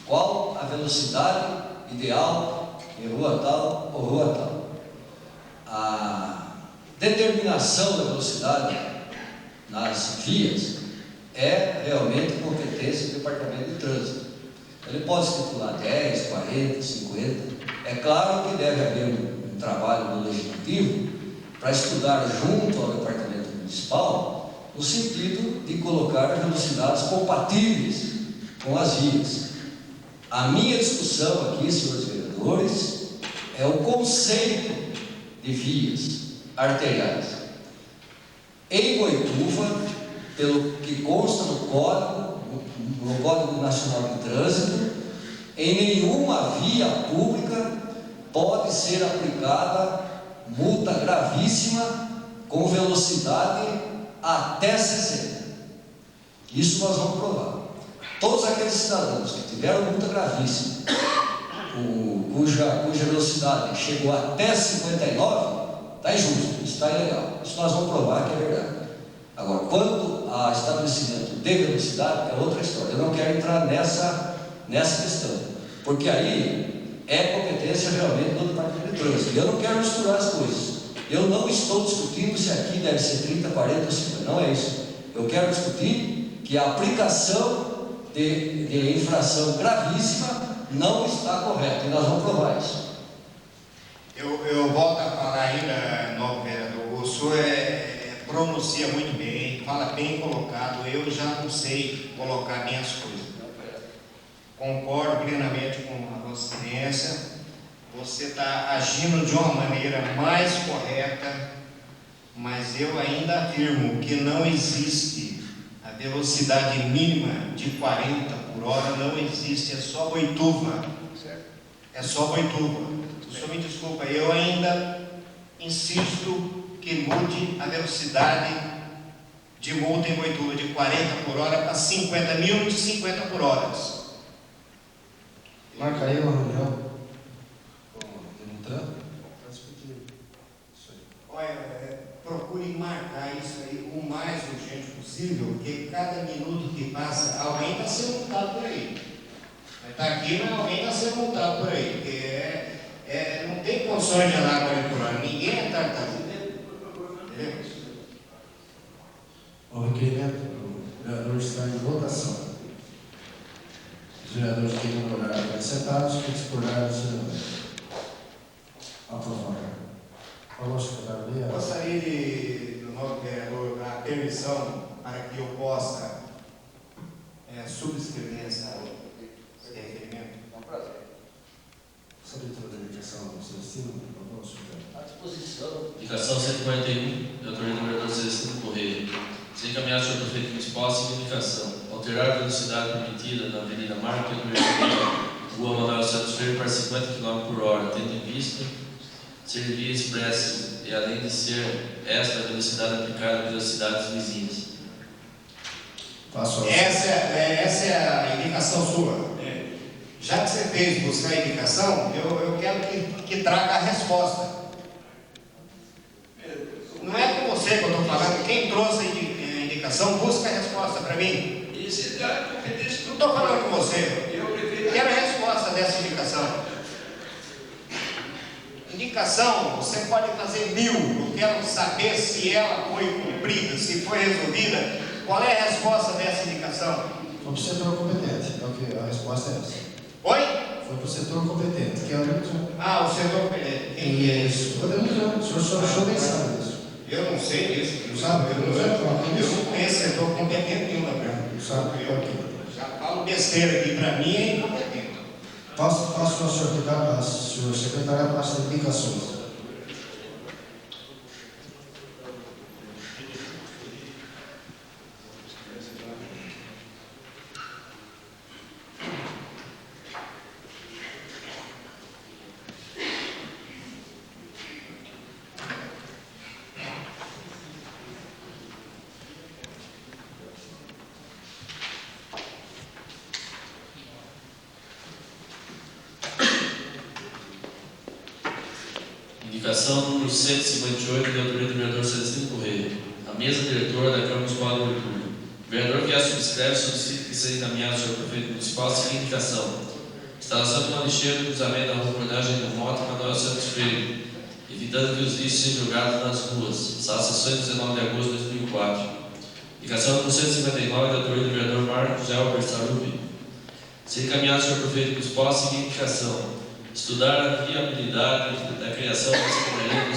qual a velocidade ideal em rua tal ou rua tal. A determinação da velocidade nas vias é realmente competência do Departamento de Trânsito. Ele pode estipular 10, 40, 50. É claro que deve haver um trabalho no Legislativo para estudar junto ao Departamento Municipal no sentido de colocar velocidades compatíveis com as vias. A minha discussão aqui, senhores vereadores, é o conceito de vias arteriais. Em Boituva, pelo que consta no Código Nacional de Trânsito, em nenhuma via pública pode ser aplicada multa gravíssima com velocidade até 60. Isso nós vamos provar. Todos aqueles cidadãos que tiveram multa gravíssima, cuja velocidade chegou até 59, está injusto, isso está ilegal. Isso nós vamos provar que é verdade. Agora, quanto a estabelecimento de velocidade, é outra história. Eu não quero entrar nessa questão, porque aí é competência realmente do Departamento de Trânsito. E eu não quero misturar as coisas. Eu não estou discutindo se aqui deve ser 30, 40 ou 50. Não é isso. Eu quero discutir que a aplicação de infração gravíssima não está correta. E nós vamos provar isso. Eu volto a falar ainda, novo vereador, o senhor pronuncia muito bem, fala bem colocado, eu já não sei colocar minhas coisas. Concordo plenamente com a Vossa Excelência, você está agindo de uma maneira mais correta, mas eu ainda afirmo que não existe a velocidade mínima de 40 por hora, não existe, é só Boituva. É só Boituva. O senhor me desculpa, eu ainda insisto que mude a velocidade de multa em Boituva de 40 por hora para 50 mil de 50 por hora. Marca aí uma reunião com o Denutran para discutir isso aí. Olha, procure marcar isso aí o mais urgente possível, porque cada minuto que passa, alguém está sendo multado por aí. Está aqui, mas alguém está sendo multado por aí, porque não tem condições de andar 40 por hora, ninguém é tartaruga. O requerimento do vereador está em votação. Os vereadores que concordaram ficarem sentados, que discordaram serão aprovados. Falou, secretário Lia. Gostaria de, do novo vereador, a permissão para que eu possa subscrever esse requerimento. É um prazer. Sobre toda a dedicação do Celestino, por favor, secretário. À disposição. Indicação 141, de autoria do vereador Celestino Correia. Ser encaminhado ao prefeito municipal a seguinte indicação: alterar a velocidade permitida na Avenida Marco Eduardo, Rua Manuel Santos Freire, para 50 km por hora, tendo em vista ser via expressa e além de ser esta a velocidade aplicada a velocidades vizinhas. Essa é a indicação sua. Já que você fez buscar a indicação, eu quero que traga a resposta. Não é com você que eu estou falando, quem trouxe a indicação, busca a resposta para mim. Isso é competência. Não estou falando com você. Eu quero a resposta dessa indicação. Indicação, você pode fazer 1000, eu quero saber se ela foi cumprida, se foi resolvida. Qual é a resposta dessa indicação? Foi para o setor competente, é o que a resposta é essa. Oi? Foi para o setor competente, que é o Denutran. Ah, o setor competente. Quem que é isso? O Denutran, o senhor bem sabe disso. Eu não sei disso. Não sabe? Eu não conheço setor competente nenhum, né? Não sabe? Eu já falo besteira aqui, para mim é incompetente. Passo ao senhor secretário a pasta de indicações. Indicação número 158, de autoria do vereador Celestino Correia. A mesa diretora da Câmara Municipal de Boituva. O vereador que a subscreve solicita que seja encaminhado ao senhor prefeito municipal a seguinte indicação: instalação de uma lixeira no cruzamento da rua Bordagem do Moto e Manuel Santos Freire, evitando que os lixos sejam jogados nas ruas. Sala sessões 19 de agosto de 2004. Indicação número 159, de autoria do vereador Marcos Elber Sarubi. Ser encaminhado ao senhor prefeito municipal a seguinte indicação: estudar a viabilidade da criação da Secretaria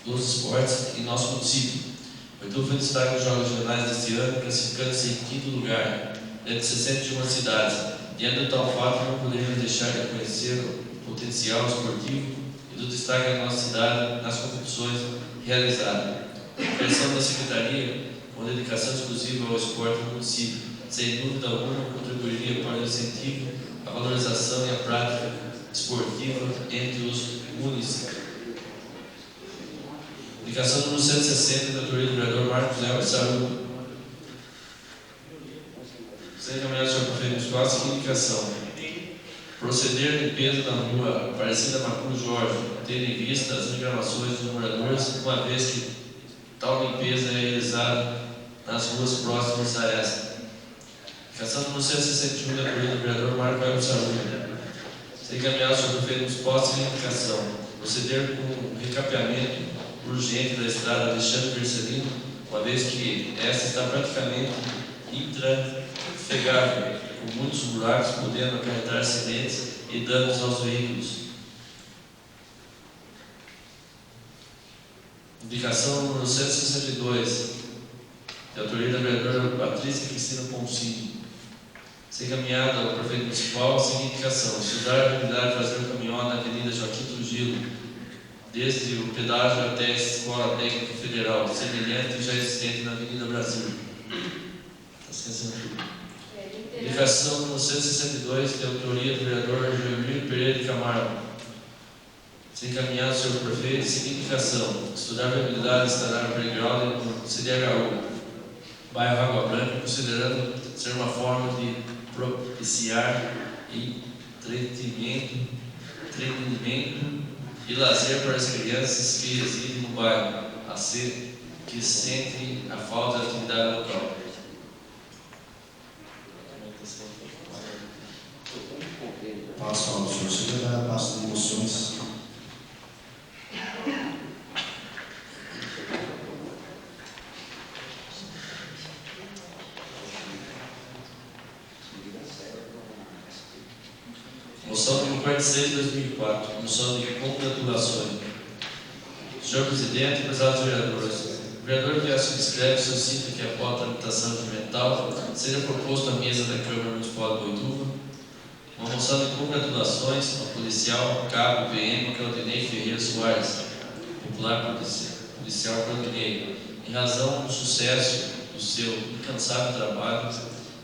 dos Esportes em nosso município. Boituva foi destaque nos Jogos Regionais deste ano, classificando-se em quinto lugar, dentre 61 cidades. Diante do tal fato, não poderíamos deixar de conhecer o potencial esportivo e do destaque da nossa cidade nas competições realizadas. A criação da Secretaria, com dedicação exclusiva ao esporte no município, sem dúvida alguma, contribuiria para o incentivo, a valorização e a prática esportiva entre os municípios. Indicação número 160, da autoria do vereador Marcos Elber Sarubi. Seja encaminhado ao senhor prefeito municipal a seguinte indicação: proceder à limpeza da rua Aparecida Macru Jorge, tendo em vista as reclamações dos moradores, uma vez que tal limpeza é realizada nas ruas próximas a esta. Indicação número 161, da autoria do vereador Marcos Elber Sarubi. Ser encaminhado ao senhor prefeito municipal a seguinte indicação: proceder com o recapeamento urgente da estrada Alexandre Vercelino, uma vez que esta está praticamente intrafegável, com muitos buracos, podendo acarretar acidentes e danos aos veículos. Indicação número 162, de autoria da vereadora Patrícia Cristina Poncini. Ser encaminhado ao prefeito municipal a seguinte indicação: estudar a habilidade de fazer o caminhão na Avenida Joaquim Trujillo, desde o pedágio até a Escola Técnica Federal, semelhante já existente na Avenida Brasil. Indicação número 162, de autoria do vereador Joemir Pereira de Camargo. Ser encaminhado ao senhor prefeito a seguinte indicação: estudar a viabilidade de instalar o playground no CDHU, bairro Água Branca, considerando ser uma forma de propiciar entretenimento e lazer para as crianças que residem no bairro, que sentem a falta de atividade local. Passo ao senhor secretário, passo de moções. Moção número 46 de 2004, moção de congratulações. Senhor Presidente, prezados vereadores, o vereador que a subscreve solicita que após a tramitação regimental seja proposto à mesa da Câmara Municipal de Boituva uma moção de congratulações ao policial cabo PM Claudinei Ferreira Soares, popular policial Claudinei, em razão do sucesso do seu incansável trabalho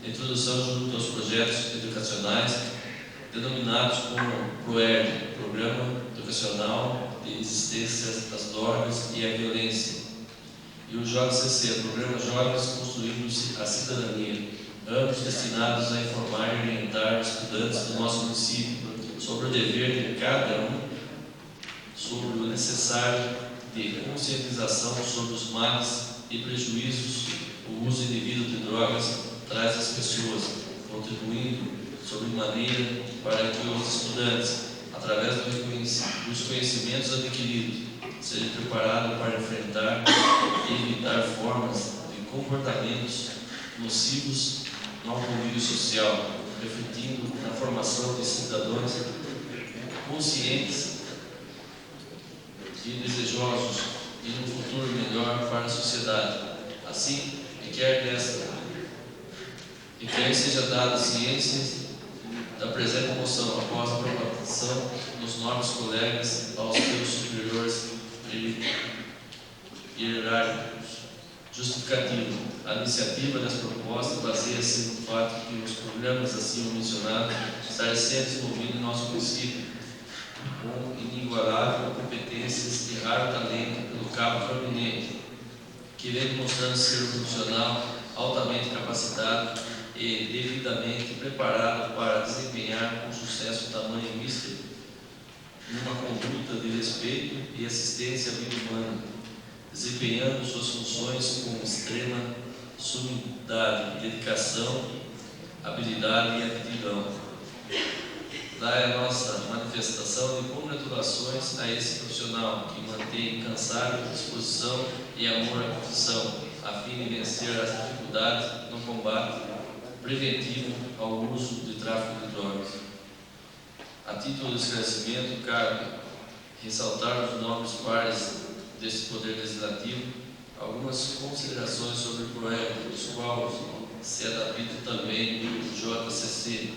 de introdução junto aos projetos educacionais denominados como PROERD, Programa Educacional de Resistência às Drogas e à Violência, e o JCC, Programa Jovens Construindo a Cidadania, ambos destinados a informar e orientar estudantes do nosso município sobre o dever de cada um, sobre o necessário de conscientização sobre os males e prejuízos o uso indevido de drogas traz às pessoas, contribuindo sobremaneira para que os estudantes, através dos conhecimentos adquiridos, sejam preparados para enfrentar e evitar formas de comportamentos nocivos no convívio social, refletindo na formação de cidadãos conscientes e desejosos de um futuro melhor para a sociedade. Assim, requer seja dada ciência da presente moção após a aprovação dos nobres colegas aos seus superiores hierárquicos. Justificativo: a iniciativa das propostas baseia-se no fato que os programas acima mencionados estarem sendo desenvolvidos em nosso município com inigualável competências e raro talento pelo cabo Claudinei, que vem demonstrando ser um profissional altamente capacitado e devidamente preparado para desempenhar com sucesso o tamanho misto numa conduta de respeito e assistência à vida humana, desempenhando suas funções com extrema sumidade, dedicação, habilidade e aptidão. Daí a nossa manifestação de congratulações a esse profissional que mantém incansável disposição e amor à profissão, a fim de vencer as dificuldades no combate preventivo ao uso de tráfico de drogas. A título de esclarecimento, cabe ressaltar os nobres pares desse Poder Legislativo algumas considerações sobre o projeto, dos quais se adapta também o JCC,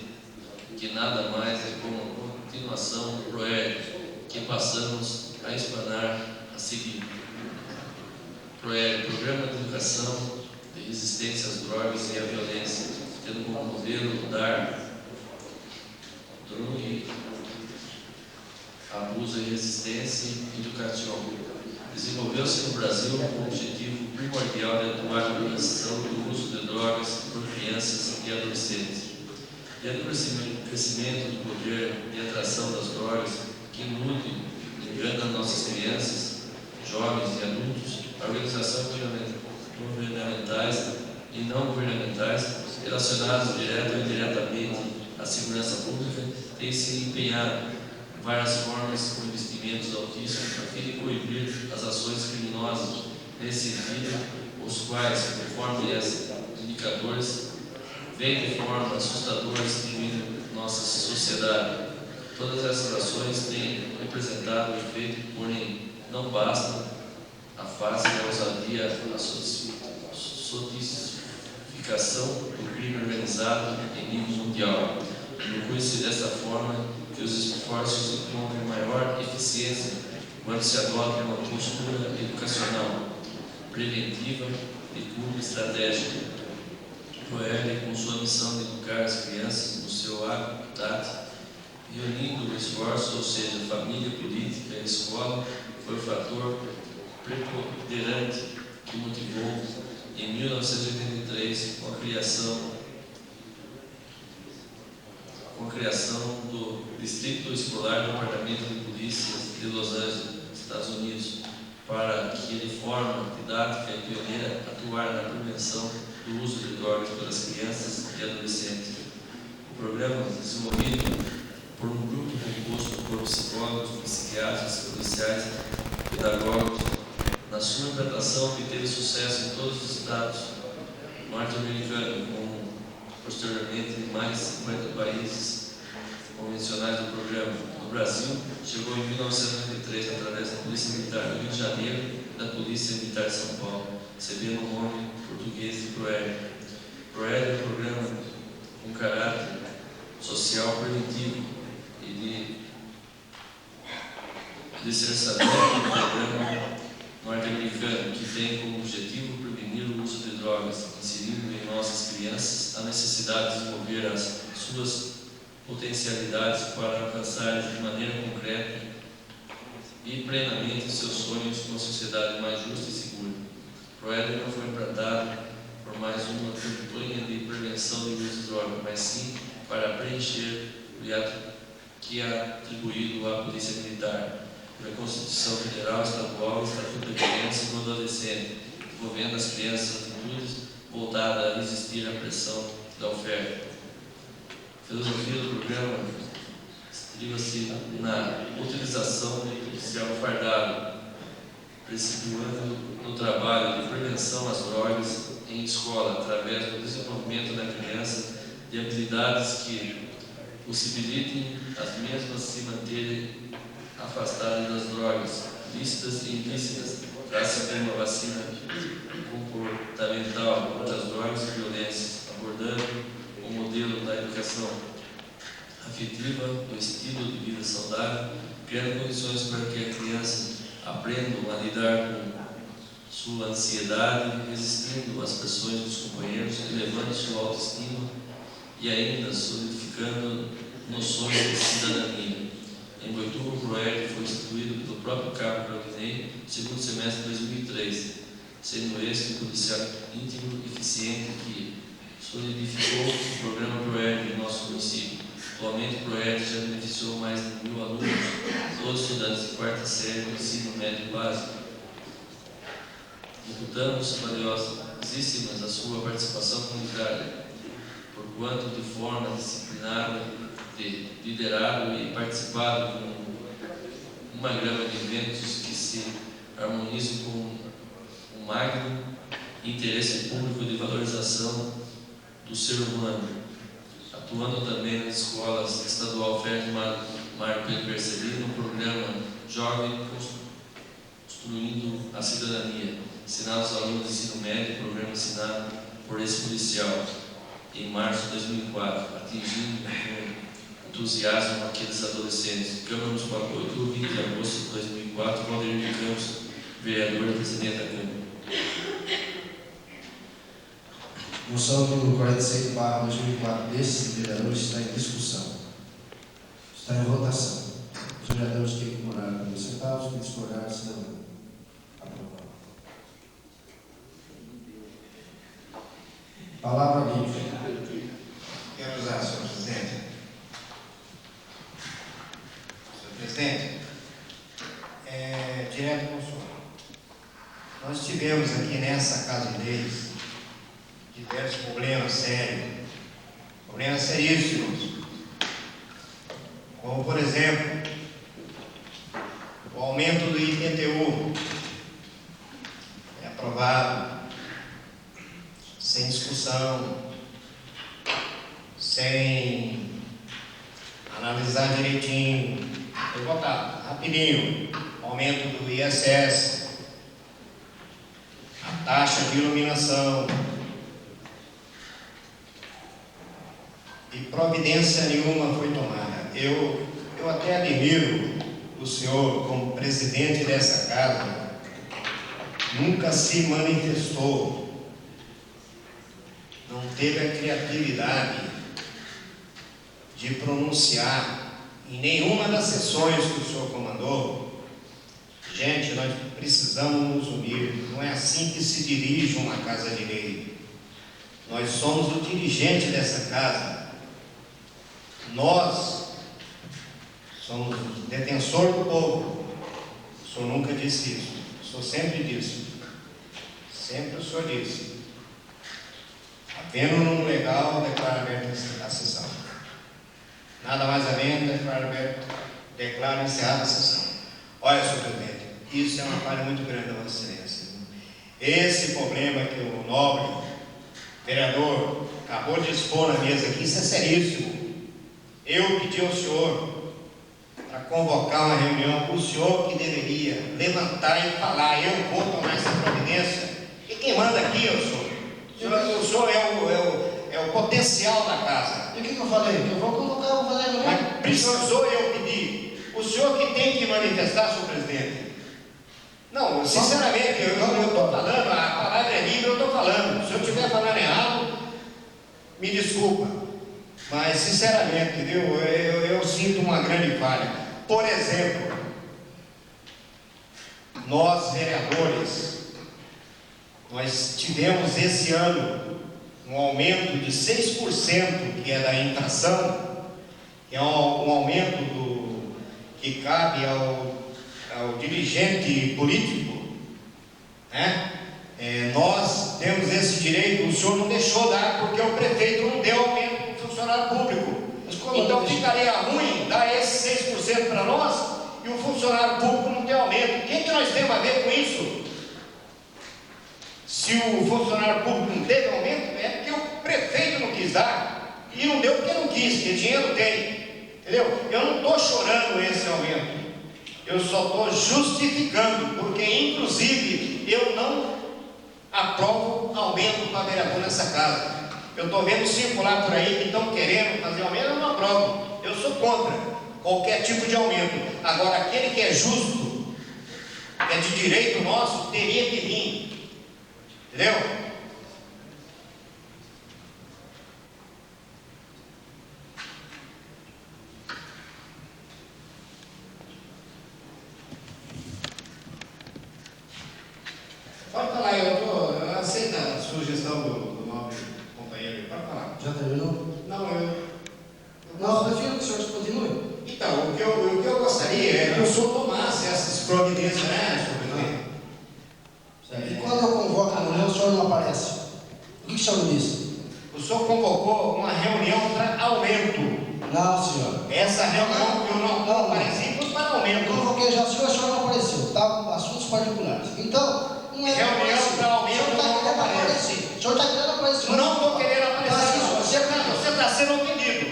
que nada mais é como a continuação do projeto que passamos a explanar a seguir. Projeto, Programa de Educação de Resistência às Drogas e à Violência, tendo como modelo dar droga, abuso e resistência educacional. Desenvolveu-se no Brasil com o objetivo primordial de atuar na prevenção do uso de drogas por crianças e adolescentes. Diante do crescimento do poder de atração das drogas que ilude e engana nossas crianças, jovens e adultos, organizações governamentais e não governamentais relacionadas direta ou indiretamente à segurança pública têm se empenhado em várias formas com investimentos altíssimos a fim de coibir as ações criminosas nesse sentido, os quais, conforme esses indicadores, vêm de forma assustadora destruindo nossa sociedade. Todas essas ações têm representado o efeito, porém não basta a face da ousadia, a sofisticação do crime organizado em nível mundial. Procure-se dessa forma que os esforços encontrem maior eficiência quando se adota uma postura educacional, preventiva e pura estratégica. Proerd, com sua missão de educar as crianças no seu habitat, reunindo o esforço, ou seja, família, política e escola, foi o fator preponderante que motivou, em 1983, com a criação do Distrito Escolar do Departamento de Polícia de Los Angeles, Estados Unidos, para que, de forma didática e pioneira, atuar na prevenção do uso de drogas pelas crianças e adolescentes. O programa, desenvolvido por um grupo composto por psicólogos, psiquiatras, policiais, pedagogos, na sua implantação obteve sucesso em todos os estados norte-americanos, com posteriormente mais de 50 países convencionais do programa. No Brasil, chegou em 1993 através da Polícia Militar do Rio de Janeiro e da Polícia Militar de São Paulo, recebendo o nome português de Proerd. Proerd é um programa com caráter social preventivo e de ser saber um programa norte-americano que tem como objetivo prevenir o uso de drogas, inserindo em nossas crianças a necessidade de desenvolver as suas potencialidades para alcançar de maneira concreta e plenamente seus sonhos com uma sociedade mais justa e segura. O projeto não foi implantado por mais uma campanha de prevenção do uso de drogas, mas sim para preencher o hiato que é atribuído à Polícia Militar pela Constituição Federal, Estadual e Estatuto da Criança e do Adolescente, envolvendo as crianças atitudes voltadas a resistir à pressão da oferta. A filosofia do programa estriba-se na utilização do policial fardado, principiando no trabalho de prevenção às drogas em escola, através do desenvolvimento da criança de habilidades que possibilitem as mesmas se manterem afastadas das drogas, lícitas e ilícitas, trata-se de uma vacina comportamental contra as drogas e violências, abordando o modelo da educação afetiva, do estilo de vida saudável, criando condições para que a criança aprenda a lidar com sua ansiedade, resistindo às pressões dos companheiros, elevando sua autoestima e ainda solidificando noções de cidadania. Em Boituva, o Proerd foi instituído pelo próprio Cabo Claudinei no segundo semestre de 2003, sendo este um policial íntimo e eficiente que solidificou o programa Proerd em nosso município. Atualmente, o Proerd já beneficiou mais de 1.000 alunos, todos estudantes de quarta série do ensino médio básico. Reputamos valiosíssimas a sua participação comunitária, porquanto de forma disciplinada, liderado e participado com uma gama de eventos que se harmonizam com o magno interesse público de valorização do ser humano, atuando também nas escolas estadual Fernando Mário Pedro Percelino, no programa Jovem Construindo a Cidadania, ensinado aos alunos de ensino médio, programa ensinado por esse policial, em março de 2004, atingindo com entusiasmo aqueles adolescentes. Câmara Municipal de Boituva, 20 de agosto de 2004, Valdir de Campos, vereador e presidente da Câmara. Moção número 46/2004 desses vereadores está em discussão. Está em votação. Os vereadores que concordaram com os centavos, que discordaram, se não. Aprovado. Palavra livre. Quero usar, senhor presidente. Senhor presidente, direto com o senhor. Nós tivemos aqui nessa Casa de Leis diversos problemas seríssimos, como, por exemplo, o aumento do IPTU é aprovado sem discussão, sem analisar direitinho, foi votado rapidinho. O aumento do ISS, taxa de iluminação. E providência nenhuma foi tomada. Eu até admiro o senhor como presidente dessa casa, nunca se manifestou, não teve a criatividade de pronunciar em nenhuma das sessões que o senhor comandou. Gente, nós precisamos nos unir, não é assim que se dirige uma casa de lei. Nós somos o dirigente dessa casa. Nós somos defensor do povo. O senhor nunca disse isso. O senhor sempre disse. Sempre o senhor disse. Havendo no legal, declara aberta a sessão. Nada mais havendo, declara encerrada a sessão. Olha, senhor presidente, isso é uma falha muito grande da Vossa Excelência. Esse problema que o nobre vereador acabou de expor na mesa aqui, isso é seríssimo. Eu pedi ao senhor para convocar uma reunião, o senhor que deveria levantar e falar, eu vou tomar essa providência. E quem manda aqui é o senhor. O senhor é o potencial da casa. E o que eu falei? Que eu vou convocar, vou fazer a reunião. Mas precisou eu pedir. O senhor que tem que manifestar, senhor presidente. Não, sinceramente, eu estou falando, a palavra é livre, eu estou falando. Se eu estiver falando errado, me desculpa. Mas, sinceramente, eu sinto uma grande falha. Por exemplo, nós, vereadores, nós tivemos esse ano um aumento de 6%, que é da infração, que é um aumento que cabe ao dirigente político, né? Nós temos esse direito, o senhor não deixou dar, porque o prefeito não deu aumento para o funcionário público. Então ficaria ruim dar esse 6% para nós e o funcionário público não ter aumento. O que nós temos a ver com isso? Se o funcionário público não teve aumento, é porque o prefeito não quis dar, e não deu porque não quis, porque dinheiro tem, entendeu? Eu não estou chorando esse aumento, eu só estou justificando, porque inclusive eu não aprovo aumento para vereador nessa casa. Eu estou vendo circular por aí que estão querendo fazer aumento, eu não aprovo, eu sou contra qualquer tipo de aumento. Agora, aquele que é justo, que é de direito nosso, teria que vir. Entendeu? Pode falar, eu aceito a sugestão do nobre companheiro. Pode falar. Já terminou? Não, eu prefiro que o senhor continue. Então, o que eu gostaria é que o senhor tomasse essas providências, né, senhor presidente? E quando eu convoco a reunião, o senhor não aparece? O que o senhor me disse? O senhor convocou uma reunião para aumento. Não, senhor. Essa reunião eu não apareci foi para aumento. Eu convoquei já, o senhor não apareceu. Estava com assuntos particulares. Então, não é reunião para aumento, o senhor está querendo aparecer. O senhor está querendo aparecer. Não estou querendo aparecer. Você está sendo ofendido.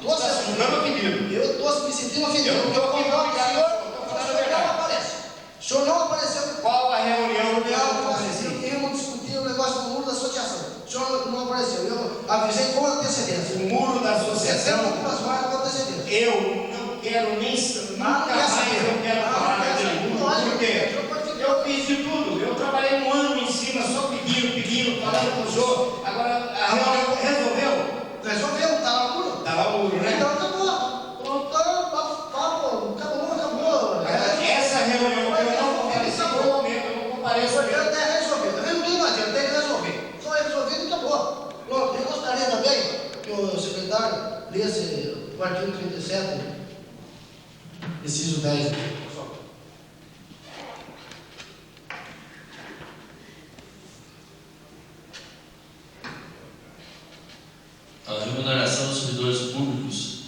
Estou sendo ofendido. Eu estou me sentindo ofendido. Eu estou convocando o senhor. Não aparece. O senhor não apareceu. Qual a reunião que eu apareci? Íamos discutir o negócio do muro da associação. O senhor não apareceu. Eu avisei com antecedência. O muro da associação? Eu não quero nem nunca mais eu quero falar daquele muro. Por quê? Eu fiz de tudo. Eu trabalhei um ano em cima, só pedindo, falando com o senhor. Agora a reunião resolveu? Resolveu, está lá o muro? Está lá o muro, né? Então acabou. Pronto, acabou. Essa reunião eu não compareci por um momento, eu não compareço. Eu até resolver, também não tem mais, eu tenho que resolver. Só é resolvido e acabou. Pronto, eu gostaria também que o secretário lesse o artigo 37, inciso 10. A remuneração dos servidores públicos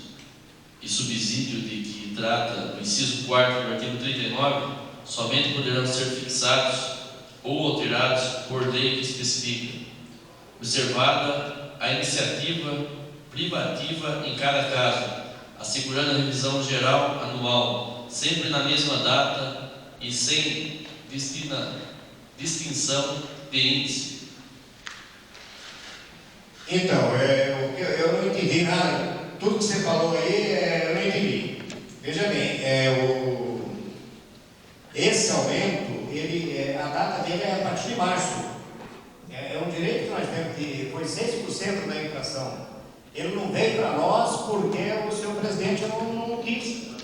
e subsídio de que trata o inciso 4º do artigo 39 somente poderão ser fixados ou alterados por lei que especifica, observada a iniciativa privativa em cada caso, assegurando a revisão geral anual, sempre na mesma data e sem distinção de índice. Então, eu não entendi nada. Tudo que você falou aí, eu não entendi. Veja bem, esse aumento, a data dele é a partir de março. É um direito que nós temos, que foi 6% da inflação. Ele não veio para nós porque o senhor presidente não quis.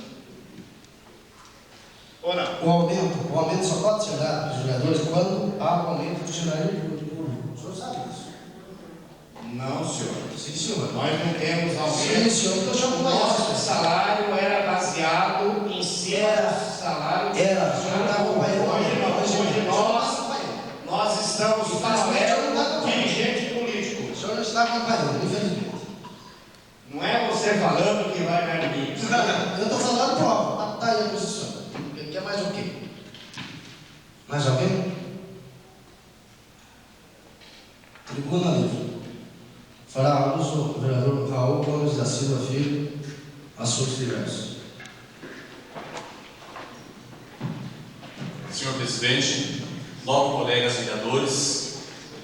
Ou não? O aumento só pode ser dado para os vereadores quando há um aumento do salário público. O senhor sabe disso? Não, senhor. Sim, senhor. Nós não temos aumento. Sim, senhor. Então, o nosso salário era baseado em cima do salário. Era. O senhor está acompanhando. Hoje nós estamos falando dirigente político. O senhor não está acompanhando, infelizmente. Não é você falando que vai ganhar mim. Eu estou falando prova. Está aí a posição. Quer mais o quê? Mais alguém? Tribuna livre. Fará uso o vereador Raul Gomes da Silva Filho, assuntos diversos. Senhor presidente, nobres colegas vereadores,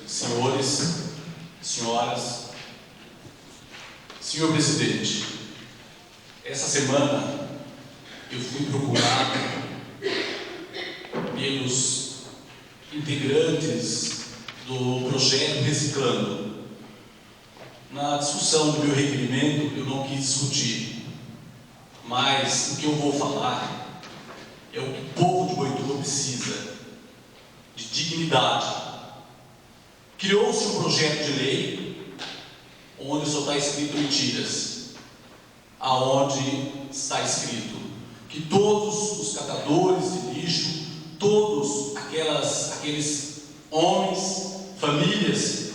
senhores, senhoras. Senhor presidente, essa semana eu fui procurado pelos integrantes do projeto Reciclando. Na discussão do meu requerimento, eu não quis discutir, mas o que eu vou falar é o que o povo de Boituva precisa, de dignidade. Criou-se um projeto de lei onde só está escrito mentiras, aonde está escrito que todos os catadores de lixo, todos aqueles homens, famílias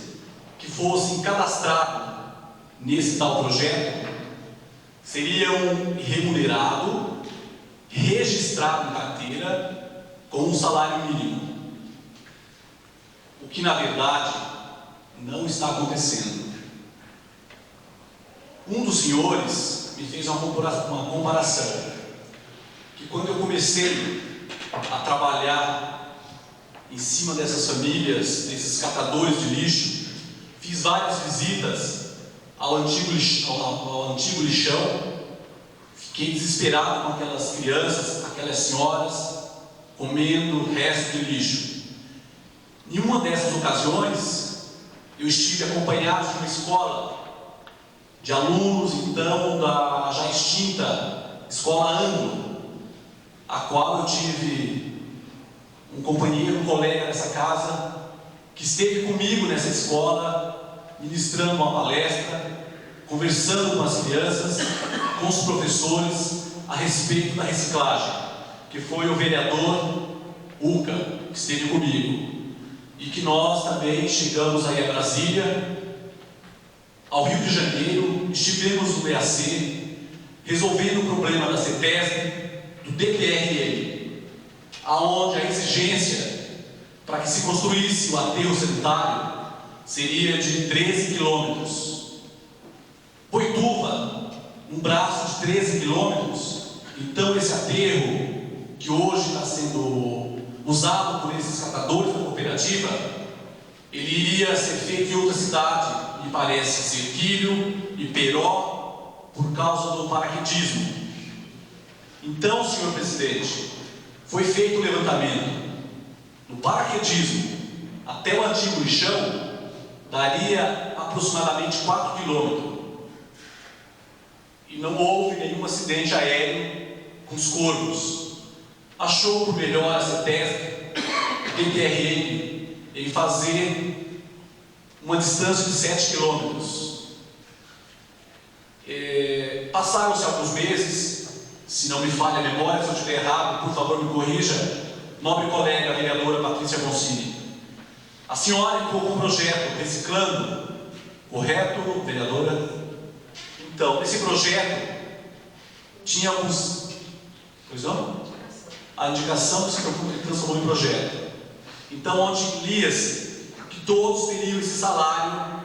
que fossem cadastrados nesse tal projeto seriam remunerados, registrados em carteira com um salário mínimo. O que na verdade não está acontecendo. Um dos senhores me fez uma comparação, que quando eu comecei a trabalhar em cima dessas famílias, desses catadores de lixo, fiz várias visitas ao antigo lixão, fiquei desesperado com aquelas crianças, aquelas senhoras, comendo resto de lixo. Em uma dessas ocasiões, eu estive acompanhado de uma escola, de alunos então da já extinta Escola Anglo, a qual eu tive um companheiro, um colega dessa casa, que esteve comigo nessa escola, ministrando uma palestra, conversando com as crianças, com os professores, a respeito da reciclagem, que foi o vereador Uca, que esteve comigo, e que nós também chegamos aí a Brasília, ao Rio de Janeiro, estivemos no EAC, resolvendo o problema da CETESB, do DPRM, aonde a exigência para que se construísse o aterro sanitário seria de 13 quilômetros. Boituva, um braço de 13 quilômetros, então esse aterro, que hoje está sendo usado por esses catadores da cooperativa, ele iria ser feito em outra cidade, me parece ser Quilho e Peró, por causa do paraquedismo. Então, senhor presidente, foi feito o levantamento. No paraquedismo até o antigo lixão daria aproximadamente 4 quilômetros. E não houve nenhum acidente aéreo com os corvos. Achou por melhor a CETESB, o DPRM, em fazer uma distância de 7 quilômetros. Passaram-se alguns meses, se não me falha a memória, se eu estiver errado, por favor me corrija, nobre colega, a vereadora Patrícia Boncini. A senhora entrou com um projeto Reciclando, correto, vereadora? Então, esse projeto tinha alguns... Pois não? A indicação se transformou em projeto. Então, onde lia-se que todos teriam esse salário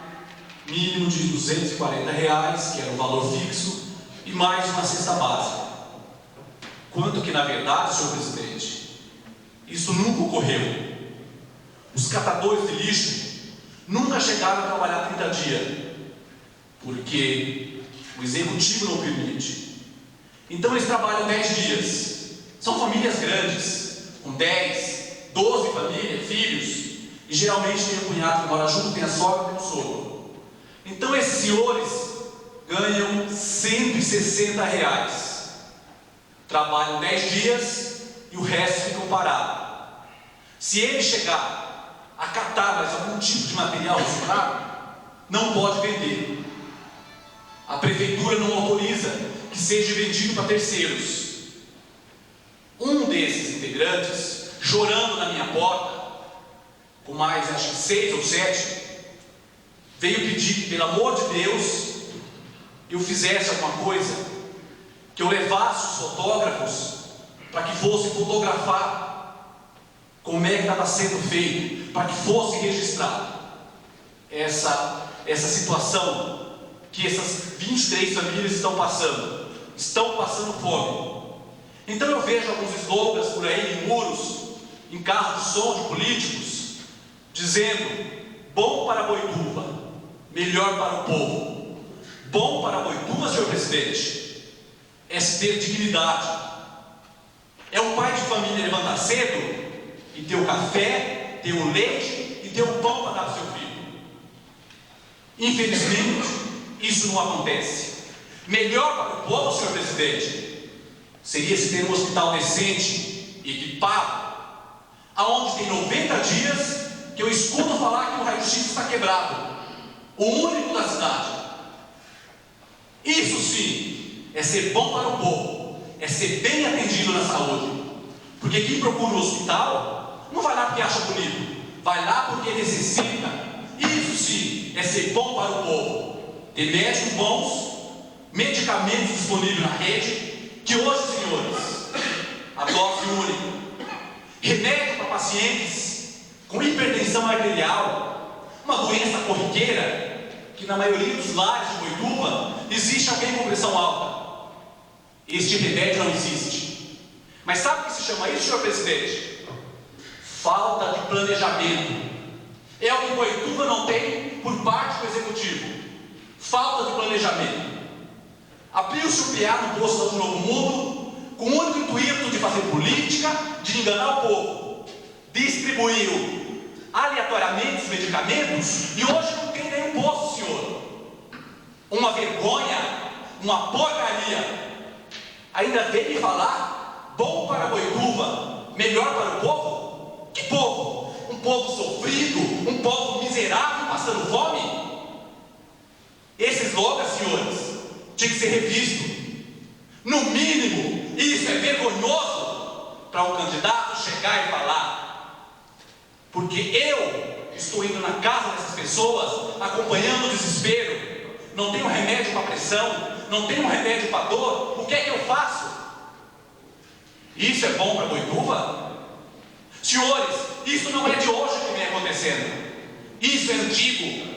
mínimo de R$240, que era o valor fixo, e mais uma cesta básica. Quanto que, na verdade, senhor presidente, isso nunca ocorreu. Os catadores de lixo nunca chegaram a trabalhar 30 dias, porque o executivo não permite. Então eles trabalham 10 dias. São famílias grandes, com 10, 12 famílias, filhos, e geralmente tem um cunhado que mora junto, tem a sogra e tem o sogro. Então esses senhores ganham R$160. Trabalham 10 dias e o resto ficam parados. Se ele chegar a catar mais algum tipo de material reciclado, não pode vender. A prefeitura não autoriza que seja vendido para terceiros. Um desses integrantes, chorando na minha porta, com mais acho que 6 ou 7, veio pedir que, pelo amor de Deus, eu fizesse alguma coisa, que eu levasse os fotógrafos para que fossem fotografar como é que estava sendo feito, para que fosse registrado essa situação que essas 23 famílias estão passando fome. Então eu vejo alguns slogans por aí em muros, em carros de som de políticos, dizendo: bom para Boituva, melhor para o povo. Bom para Boituva, senhor presidente, é se ter dignidade. É um pai de família levantar cedo e ter o café, ter o leite e ter o pão para dar para o seu filho. Infelizmente, isso não acontece. Melhor para o povo, senhor presidente, seria se ter um hospital decente, equipado, aonde tem 90 dias que eu escuto falar que o raio-x está quebrado, o único da cidade. Isso sim é ser bom para o povo, é ser bem atendido na saúde. Porque quem procura o hospital não vai lá porque acha bonito, vai lá porque necessita. Isso sim é ser bom para o povo. Ter médicos bons, medicamentos disponíveis na rede, que hoje, senhores, a dose única, remédio para pacientes com hipertensão arterial, uma doença corriqueira, que na maioria dos lares de Boituva existe alguém com pressão alta. Este remédio não existe. Mas sabe o que se chama isso, senhor presidente? Falta de planejamento. É o que Boituva não tem por parte do executivo. Falta de planejamento. Abriu-se o PA no posto do Novo Mundo com o único intuito de fazer política, de enganar o povo. Distribuiu aleatoriamente os medicamentos e hoje não tem nenhum posto, senhor. Uma vergonha, uma porcaria. Ainda vem me falar, bom para Boituva, melhor para o povo? Que povo? Um povo sofrido, um povo miserável, passando fome? Esses slogans, senhores, tinha que ser revisto. No mínimo, isso é vergonhoso para um candidato chegar e falar. Porque eu estou indo na casa dessas pessoas, acompanhando o desespero. Não tenho remédio para pressão, não tenho remédio para dor. O que é que eu faço? Isso é bom para Boituva? Senhores, isso não é de hoje que vem acontecendo. Isso é antigo.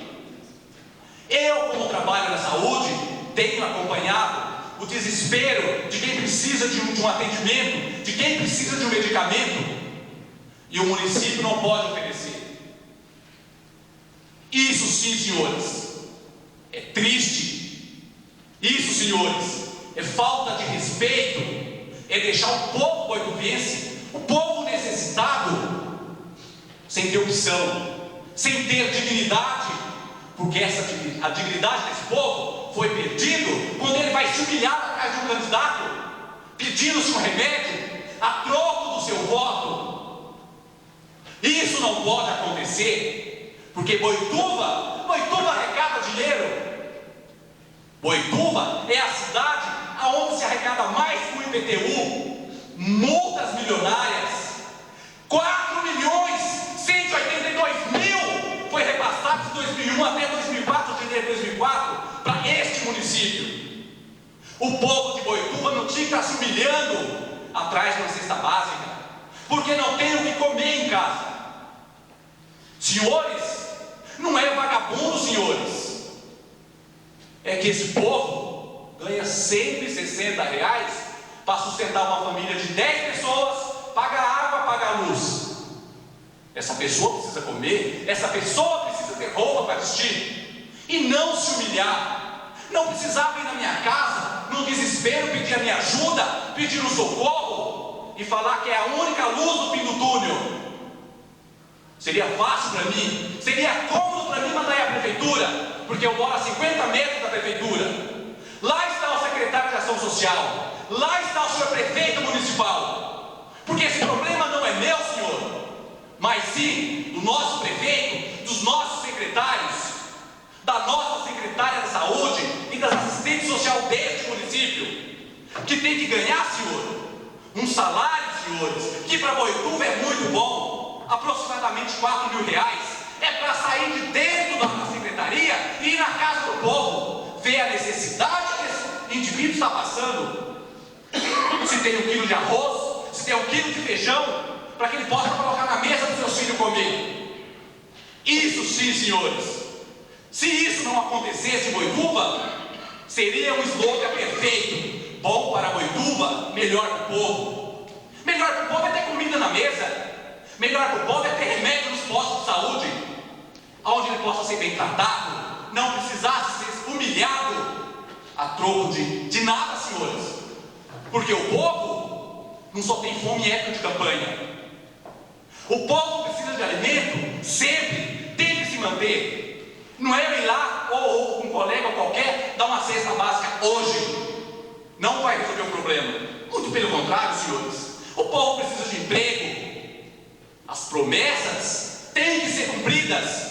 Eu, como trabalho na saúde, tenho acompanhado o desespero de quem precisa de um atendimento, de quem precisa de um medicamento, e o município não pode oferecer. Isso sim, senhores, é triste. Isso, senhores, é falta de respeito, é deixar o povo boituvense, o povo necessitado, sem ter opção, sem ter dignidade, porque a dignidade desse povo foi perdido quando ele vai se humilhar atrás de um candidato, pedindo-se um remédio a troco do seu voto. Isso não pode acontecer, porque Boituva arrecada dinheiro. Boituva é a cidade aonde se arrecada mais com o IPTU, multas milionárias. 4.182.000 foi repassado de 2001 até 2004, janeiro de 2004, para este município. O povo de Boituva não tinha que estar se humilhando atrás de uma cesta básica, porque não tem o que comer em casa. Senhores, não é vagabundo, senhores. É que esse povo ganha R$160 para sustentar uma família de 10 pessoas, paga água, paga luz. Essa pessoa precisa comer, essa pessoa precisa ter roupa para vestir. E não se humilhar. Não precisava ir na minha casa, no desespero, pedir a minha ajuda, pedir um socorro e falar que é a única luz no fim do túnel. Seria fácil para mim, seria cômodo para mim mandar ir à prefeitura, porque eu moro a 50 metros da prefeitura. Lá está o secretário de Ação Social, lá está o senhor prefeito municipal. Porque esse problema não é meu, senhor, mas sim do nosso prefeito, dos nossos secretários, da nossa secretária da saúde e das assistentes sociais deste município, que tem que ganhar, senhor, um salário, senhores, que para Boituva é muito bom, aproximadamente R$4.000, é para sair de dentro da secretaria e ir na casa do povo, ver a necessidade que esse indivíduo está passando. Se tem 1 quilo de arroz, se tem 1 quilo de feijão, para que ele possa colocar na mesa do seu filho comer. Isso sim, senhores. Se isso não acontecesse em Boituva, seria um slogan perfeito. Bom para Boituva, melhor para o povo. Melhor para o povo é ter comida na mesa. Melhor para o povo é ter remédio nos postos de saúde, onde ele possa ser bem tratado, não precisasse ser humilhado a troco de nada, senhores. Porque o povo não só tem fome em época de campanha. O povo precisa de alimento sempre, tem que se manter. Não é eu ir lá, ou um colega qualquer, dar uma cesta básica hoje. Não vai resolver o problema. Muito pelo contrário, senhores. O povo precisa de emprego. As promessas têm que ser cumpridas.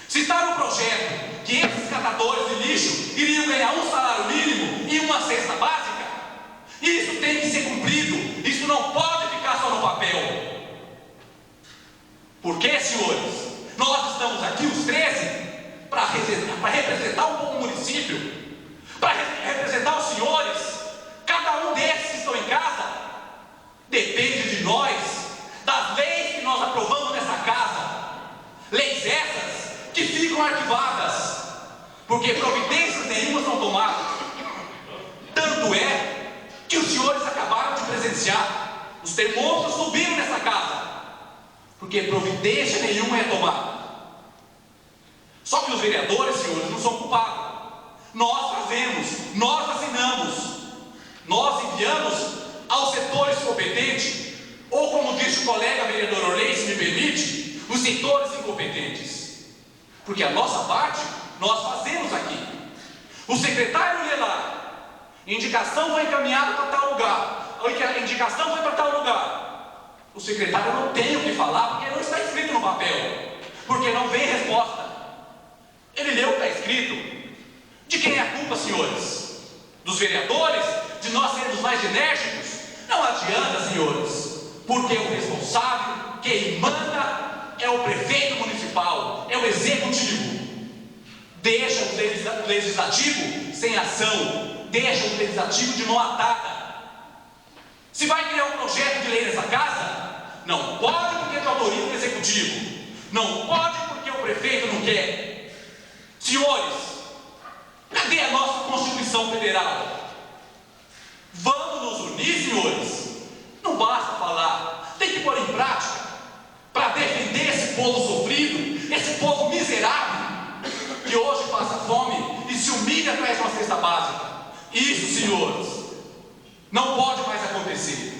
Se está no projeto que esses catadores de lixo iriam ganhar um salário mínimo e uma cesta básica, isso tem que ser cumprido. Isso não pode ficar só no papel. Por quê, senhores? Nós estamos aqui, os 13, para representar um bom município, para representar os senhores. Cada um desses que estão em casa depende de nós, das leis que nós aprovamos nessa casa. Leis essas que ficam arquivadas, porque providências nenhuma são tomadas. Tanto é que os senhores acabaram de presenciar, os termômetros subiram nessa casa, porque providência nenhuma é tomada. Só que os vereadores, senhores, não são culpados. Nós fazemos, nós assinamos, nós enviamos aos setores competentes, ou como disse o colega vereador Orley, se me permite, os setores incompetentes. Porque a nossa parte, nós fazemos aqui. O secretário ia lá, indicação foi encaminhada para tal lugar, a indicação foi para tal lugar. O secretário não tem o que falar, porque não está escrito no papel, porque não vem resposta. Ele leu o que está escrito. De quem é a culpa, senhores? Dos vereadores? De nós sermos mais enérgicos? Não adianta, senhores, porque o responsável, quem manda, é o prefeito municipal, é o executivo. Deixa o legislativo sem ação, deixa o legislativo de mão atada. Se vai criar um projeto de lei nessa casa, não pode porque é autoria do executivo, não pode porque o prefeito não quer. Senhores, cadê a nossa Constituição Federal? Vamos nos unir, senhores. Não basta falar, tem que pôr em prática para defender esse povo sofrido, esse povo miserável que hoje passa fome e se humilha atrás de uma cesta básica. Isso, senhores, não pode mais acontecer.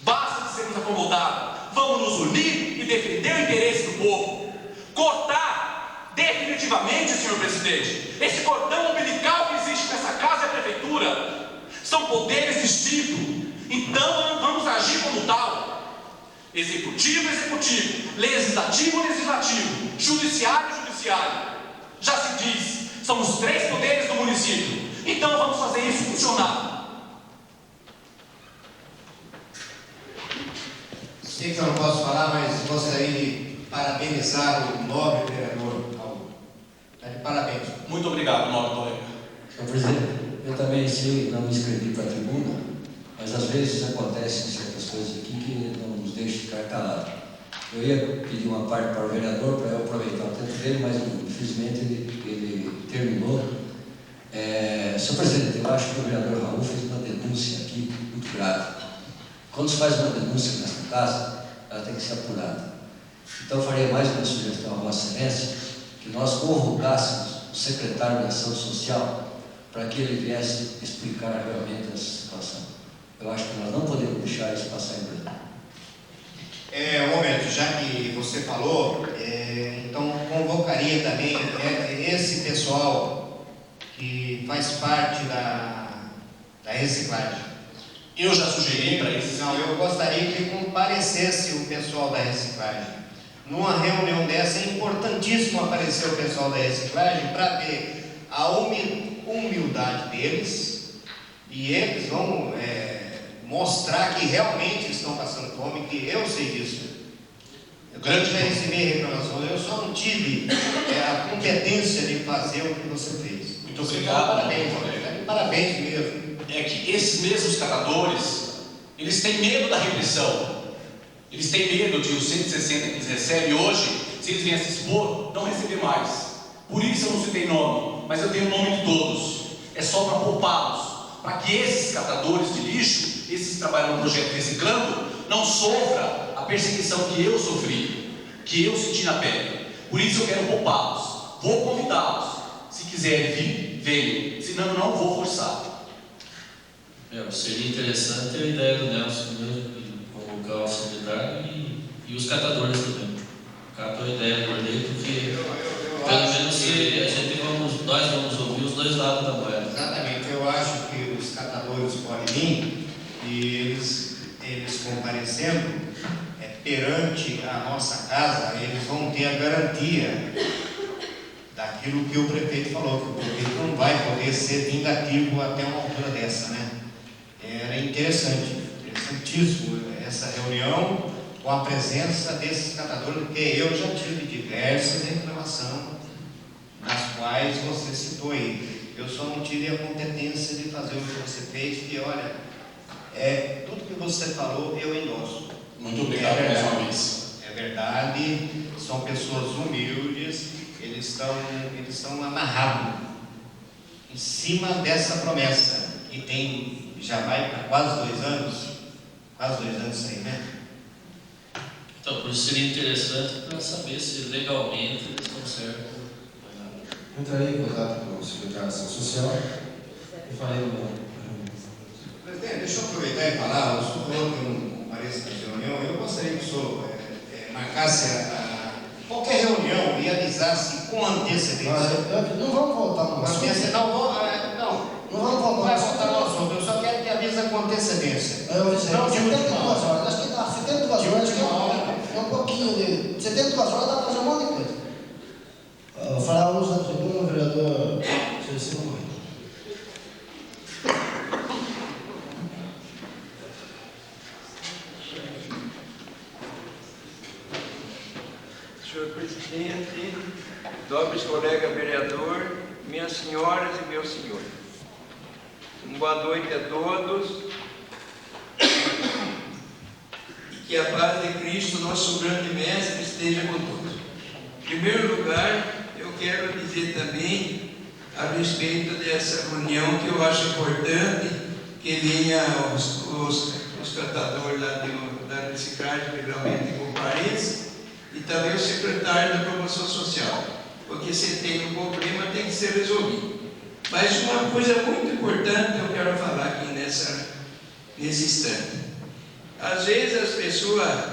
Basta de sermos acomodados. Vamos nos unir e defender o interesse do povo. Cortar definitivamente, senhor presidente, esse cordão umbilical que existe nessa casa e a prefeitura. São poderes distintos. Então vamos agir como tal. Executivo, executivo, legislativo, legislativo, judiciário, judiciário. Já se diz, são os 3 poderes do município. Então vamos fazer isso funcionar. Sei que eu não posso falar, mas gostaria de parabenizar o nobre vereador Raul. Parabéns. Muito obrigado, nobre colega. Senhor presidente, eu também sei, não me inscrevi para a tribuna, mas às vezes acontecem certas coisas aqui que não nos deixam ficar calados. Eu ia pedir uma parte para o vereador, para eu aproveitar o tempo dele, mas infelizmente ele terminou. Senhor presidente, eu acho que o vereador Raul fez uma denúncia aqui muito grave. Quando se faz uma denúncia nessa casa, ela tem que ser apurada. Então eu faria mais uma sugestão à Vossa Excelência, que nós convocássemos o secretário de Ação Social para que ele viesse explicar realmente essa situação. Eu acho que nós não podemos deixar isso passar em branco. Roberto, já que você falou, então convocaria também esse pessoal que faz parte da reciclagem. Eu já sugeri para isso. Não, eu gostaria que comparecesse o pessoal da reciclagem. Numa reunião dessa é importantíssimo aparecer o pessoal da reciclagem para ver a humildade deles, e eles vão mostrar que realmente estão passando fome, que eu sei disso. Eu também já recebi reclamação, eu só não tive a competência de fazer o que você fez. Muito obrigado. Parabéns, parabéns mesmo. É que esses mesmos catadores, eles têm medo da repressão. Eles têm medo de os 160 que eles recebem hoje, se eles viessem se expor, não receber mais. Por isso eu não citei nome, mas eu tenho o nome de todos. É só para poupá-los, para que esses catadores de lixo, esses que trabalham no projeto Reciclando, não sofram a perseguição que eu sofri, que eu senti na pele. Por isso eu quero poupá-los. Vou convidá-los. Se quiserem vir, venham. Senão eu não vou forçar. Seria interessante a ideia do Nelson mesmo, convocar o secretário e os catadores também. Cato a ideia do Orley, porque pelo menos nós vamos ouvir os dois lados da moeda. Exatamente, eu acho que os catadores podem vir e eles comparecendo perante a nossa casa, eles vão ter a garantia daquilo que o prefeito falou, que o prefeito não vai poder ser vingativo até uma altura dessa, né? Era interessantíssimo essa reunião com a presença desses catadores, porque eu já tive diversas reclamações, nas quais você citou aí. Eu só não tive a competência de fazer o que você fez, e olha, tudo que você falou eu endosso. Muito obrigado mais uma vez. É verdade, são pessoas humildes, eles estão amarrados em cima dessa promessa, que tem, já vai para quase 2 anos isso aí, né? Então, por isso seria interessante para saber se legalmente eles estão certos. Eu entrarei em contato com o secretário de Ação Social e falei no nome. Presidente, deixa eu aproveitar e falar, o senhor falou que não compareça na reunião, eu gostaria que o senhor marcasse qualquer reunião e avisasse com antecedência. Não vamos voltar no assunto. Não vai voltar no assunto, eu só quero que avisa com antecedência. Eu avisei. Não de última hora. Acho que dá 72 horas, é um pouquinho de 72 horas, dá para fazer um monte de coisa. Fará uso da tribuna, o vereador Celestino Moreira. Senhor presidente, nobres colegas vereador, minhas senhoras e meus senhores. Boa noite a todos. E que a paz de Cristo, nosso grande mestre, esteja com todos. Em primeiro lugar, eu quero dizer também a respeito dessa reunião que eu acho importante que venha os catadores lá da reciclagem que realmente compareçam, e também o secretário da promoção social, porque se tem um problema tem que ser resolvido. Mas uma coisa muito importante eu quero falar aqui nesse instante. Às vezes as pessoas,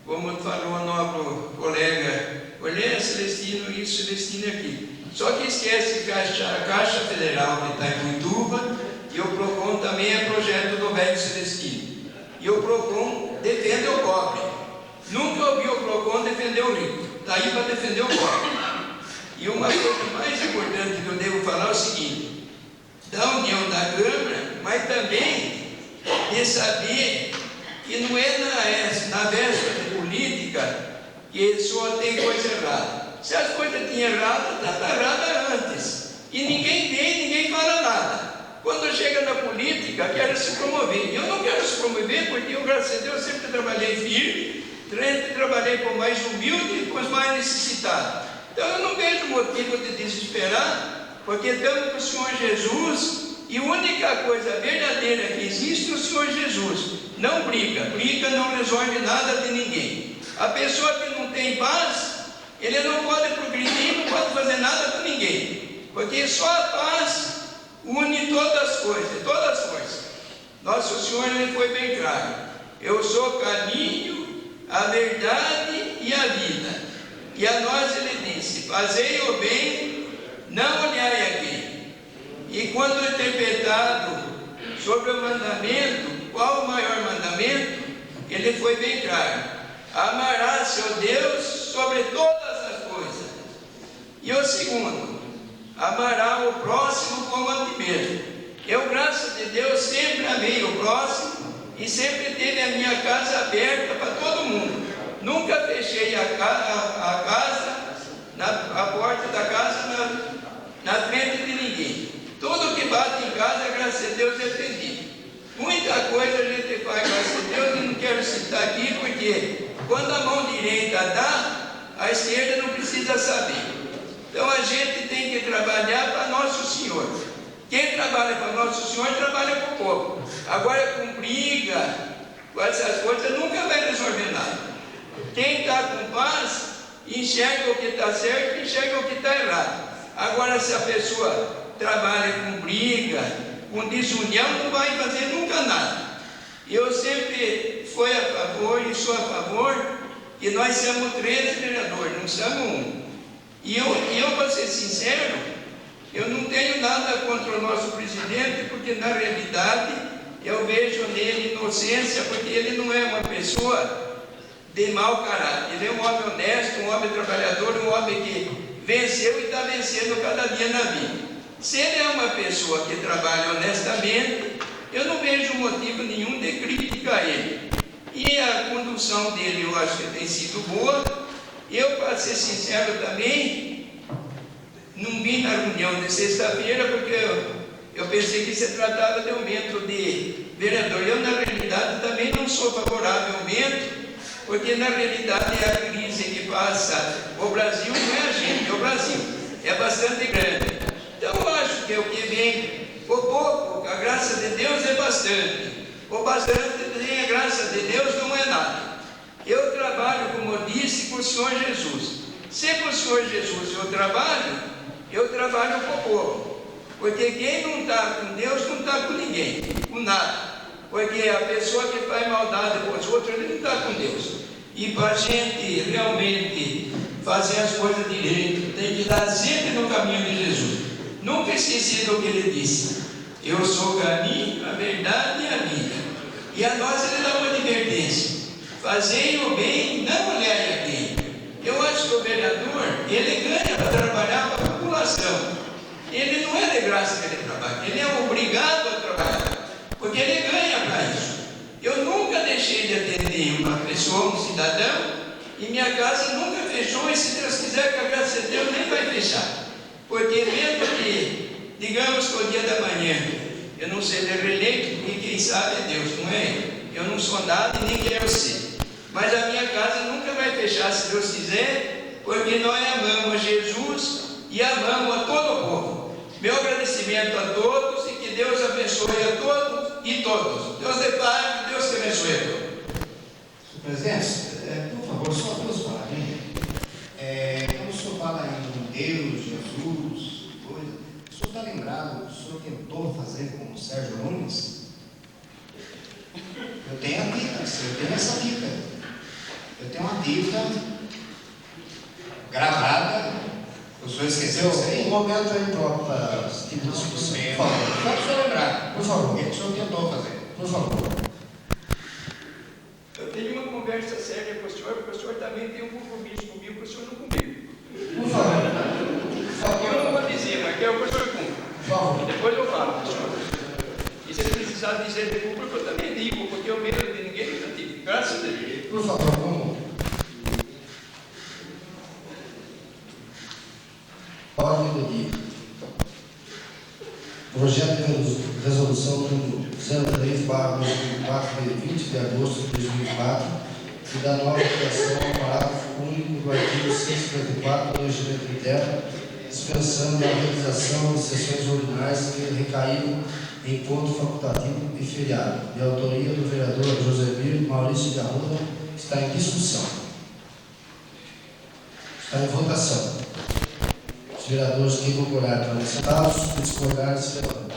como falou o nosso colega, olha, Celestino isso, Celestino aquilo. Só que esquece que a Caixa Federal que está em Muituba e o PROCON também é projeto do velho Celestino. E o PROCON defende o pobre. Nunca ouvi o PROCON defender o rico. Está aí para defender o pobre. E uma coisa mais importante que eu devo falar é o seguinte: da união da Câmara, mas também de saber que não é na véspera de política que só tem coisa errada. Se as coisas tinham errado, está errada antes. E ninguém vê, ninguém fala nada. Quando chega na política, quer se promover. Eu não quero se promover porque eu, graças a Deus, sempre trabalhei firme, sempre trabalhei com mais humilde e com os mais necessitados. Então eu não vejo motivo de desesperar, porque estamos com o Senhor Jesus, e a única coisa verdadeira que existe é o Senhor Jesus. Não briga, briga não resolve nada de ninguém. A pessoa que não tem paz, ele não pode progredir, não pode fazer nada com ninguém, porque só a paz une todas as coisas, todas as forças. Nosso Senhor, ele foi bem claro: eu sou o caminho, a verdade e a vida. E a nós ele disse: fazei o bem, não olhai a quem. E quando interpretado sobre o mandamento, qual o maior mandamento? Ele foi bem claro: amarás seu Deus sobre todas as coisas. E o segundo: amará o próximo como a ti mesmo. Eu, graças a Deus, sempre amei o próximo e sempre teve a minha casa aberta para todo mundo. Nunca fechei a casa, a porta da casa na frente de ninguém. Tudo que bate em casa, graças a Deus, é atendido. Muita coisa a gente faz, graças a Deus, e não quero citar aqui, porque quando a mão direita dá, a esquerda não precisa saber. Então a gente tem que trabalhar para Nosso Senhor. Quem trabalha para Nosso Senhor, trabalha para o povo. Agora, com briga, com essas coisas, nunca vai resolver nada. Quem está com paz, enxerga o que está certo e enxerga o que está errado. Agora, se a pessoa trabalha com briga, com desunião, não vai fazer nunca nada. Eu sempre fui a favor e sou a favor que nós somos 13 vereadores, não somos um. E eu, para ser sincero, eu não tenho nada contra o nosso presidente, porque na realidade eu vejo nele inocência, porque ele não é uma pessoa de mau caráter. Ele é um homem honesto, um homem trabalhador, um homem que venceu e está vencendo cada dia na vida. Se ele é uma pessoa que trabalha honestamente, eu não vejo motivo nenhum de crítica a ele. E a condução dele eu acho que tem sido boa. Eu, para ser sincero também, não vim na reunião de sexta-feira, porque eu pensei que se tratava de aumento de vereador. Eu, na realidade, também não sou favorável ao aumento, porque, na realidade, a crise que passa o Brasil não é a gente, é o Brasil. É bastante grande. Então, eu acho que o que vem, o pouco, a graça de Deus é bastante. O bastante, a graça de Deus não é nada. Eu trabalho, como eu disse, com o Senhor Jesus. Se com o Senhor Jesus eu trabalho com o povo. Porque quem não está com Deus não está com ninguém, com nada. Porque a pessoa que faz maldade com os outros, ele não está com Deus. E para a gente realmente fazer as coisas direito, tem que estar sempre no caminho de Jesus. Nunca esqueci do que ele disse: eu sou o caminho, a verdade e a vida. E a nós ele dá uma advertência: fazei o bem, não olhai a quem. Eu acho que o vereador, ele ganha para trabalhar para a população. Ele não é de graça que ele trabalha, ele é obrigado a trabalhar, porque ele ganha para isso. Eu nunca deixei de atender uma pessoa, um cidadão, e minha casa nunca fechou, e se Deus quiser, com a graça de Deus, nem vai fechar. Porque mesmo que, digamos que o dia da manhã, eu não seja reeleito, e quem sabe é Deus, não é eu. Eu não sou nada e nem quero ser. Mas a minha casa nunca vai fechar, se Deus quiser, porque nós amamos Jesus e amamos a todo o povo. Meu agradecimento a todos e que Deus abençoe a todos e todos. Deus de Pai, Deus te abençoe a todos. Senhor presidente, por favor, só duas palavrinhas. Quando o senhor fala em Deus, Jesus, coisa, o senhor está lembrado que o senhor tentou fazer com o Sérgio Nunes? Eu tenho a fita, eu tenho essa fita. Eu tenho uma fita gravada. O senhor esqueceu isso aí? Um momento aí para esse tipo de discussão. Por favor. Só para o senhor lembrar. Por favor. O que o senhor tentou fazer? Por favor. Eu tenho uma conversa séria com o senhor, porque o senhor também tem um compromisso comigo, que o senhor não cumpriu. Por favor. Eu não vou dizer, mas quero que o senhor cumpra. Por favor. Depois eu falo com o senhor. E se precisar dizer de público, eu também digo, porque eu medo de ninguém nunca tive. Graças a Deus. Por favor, vamos. Ordem do dia. Projeto de resolução número 03/2004, de 20 de agosto de 2004, e da nova criação ao parágrafo único do artigo 154 do Regimento Interno, dispensando a realização de sessões ordinárias que recaíram em ponto facultativo e feriado, de autoria do vereador José Maurício de Arruda, está em discussão. Está em votação. Os vereadores que concordarem estão sentados, os que discordarem se levantam.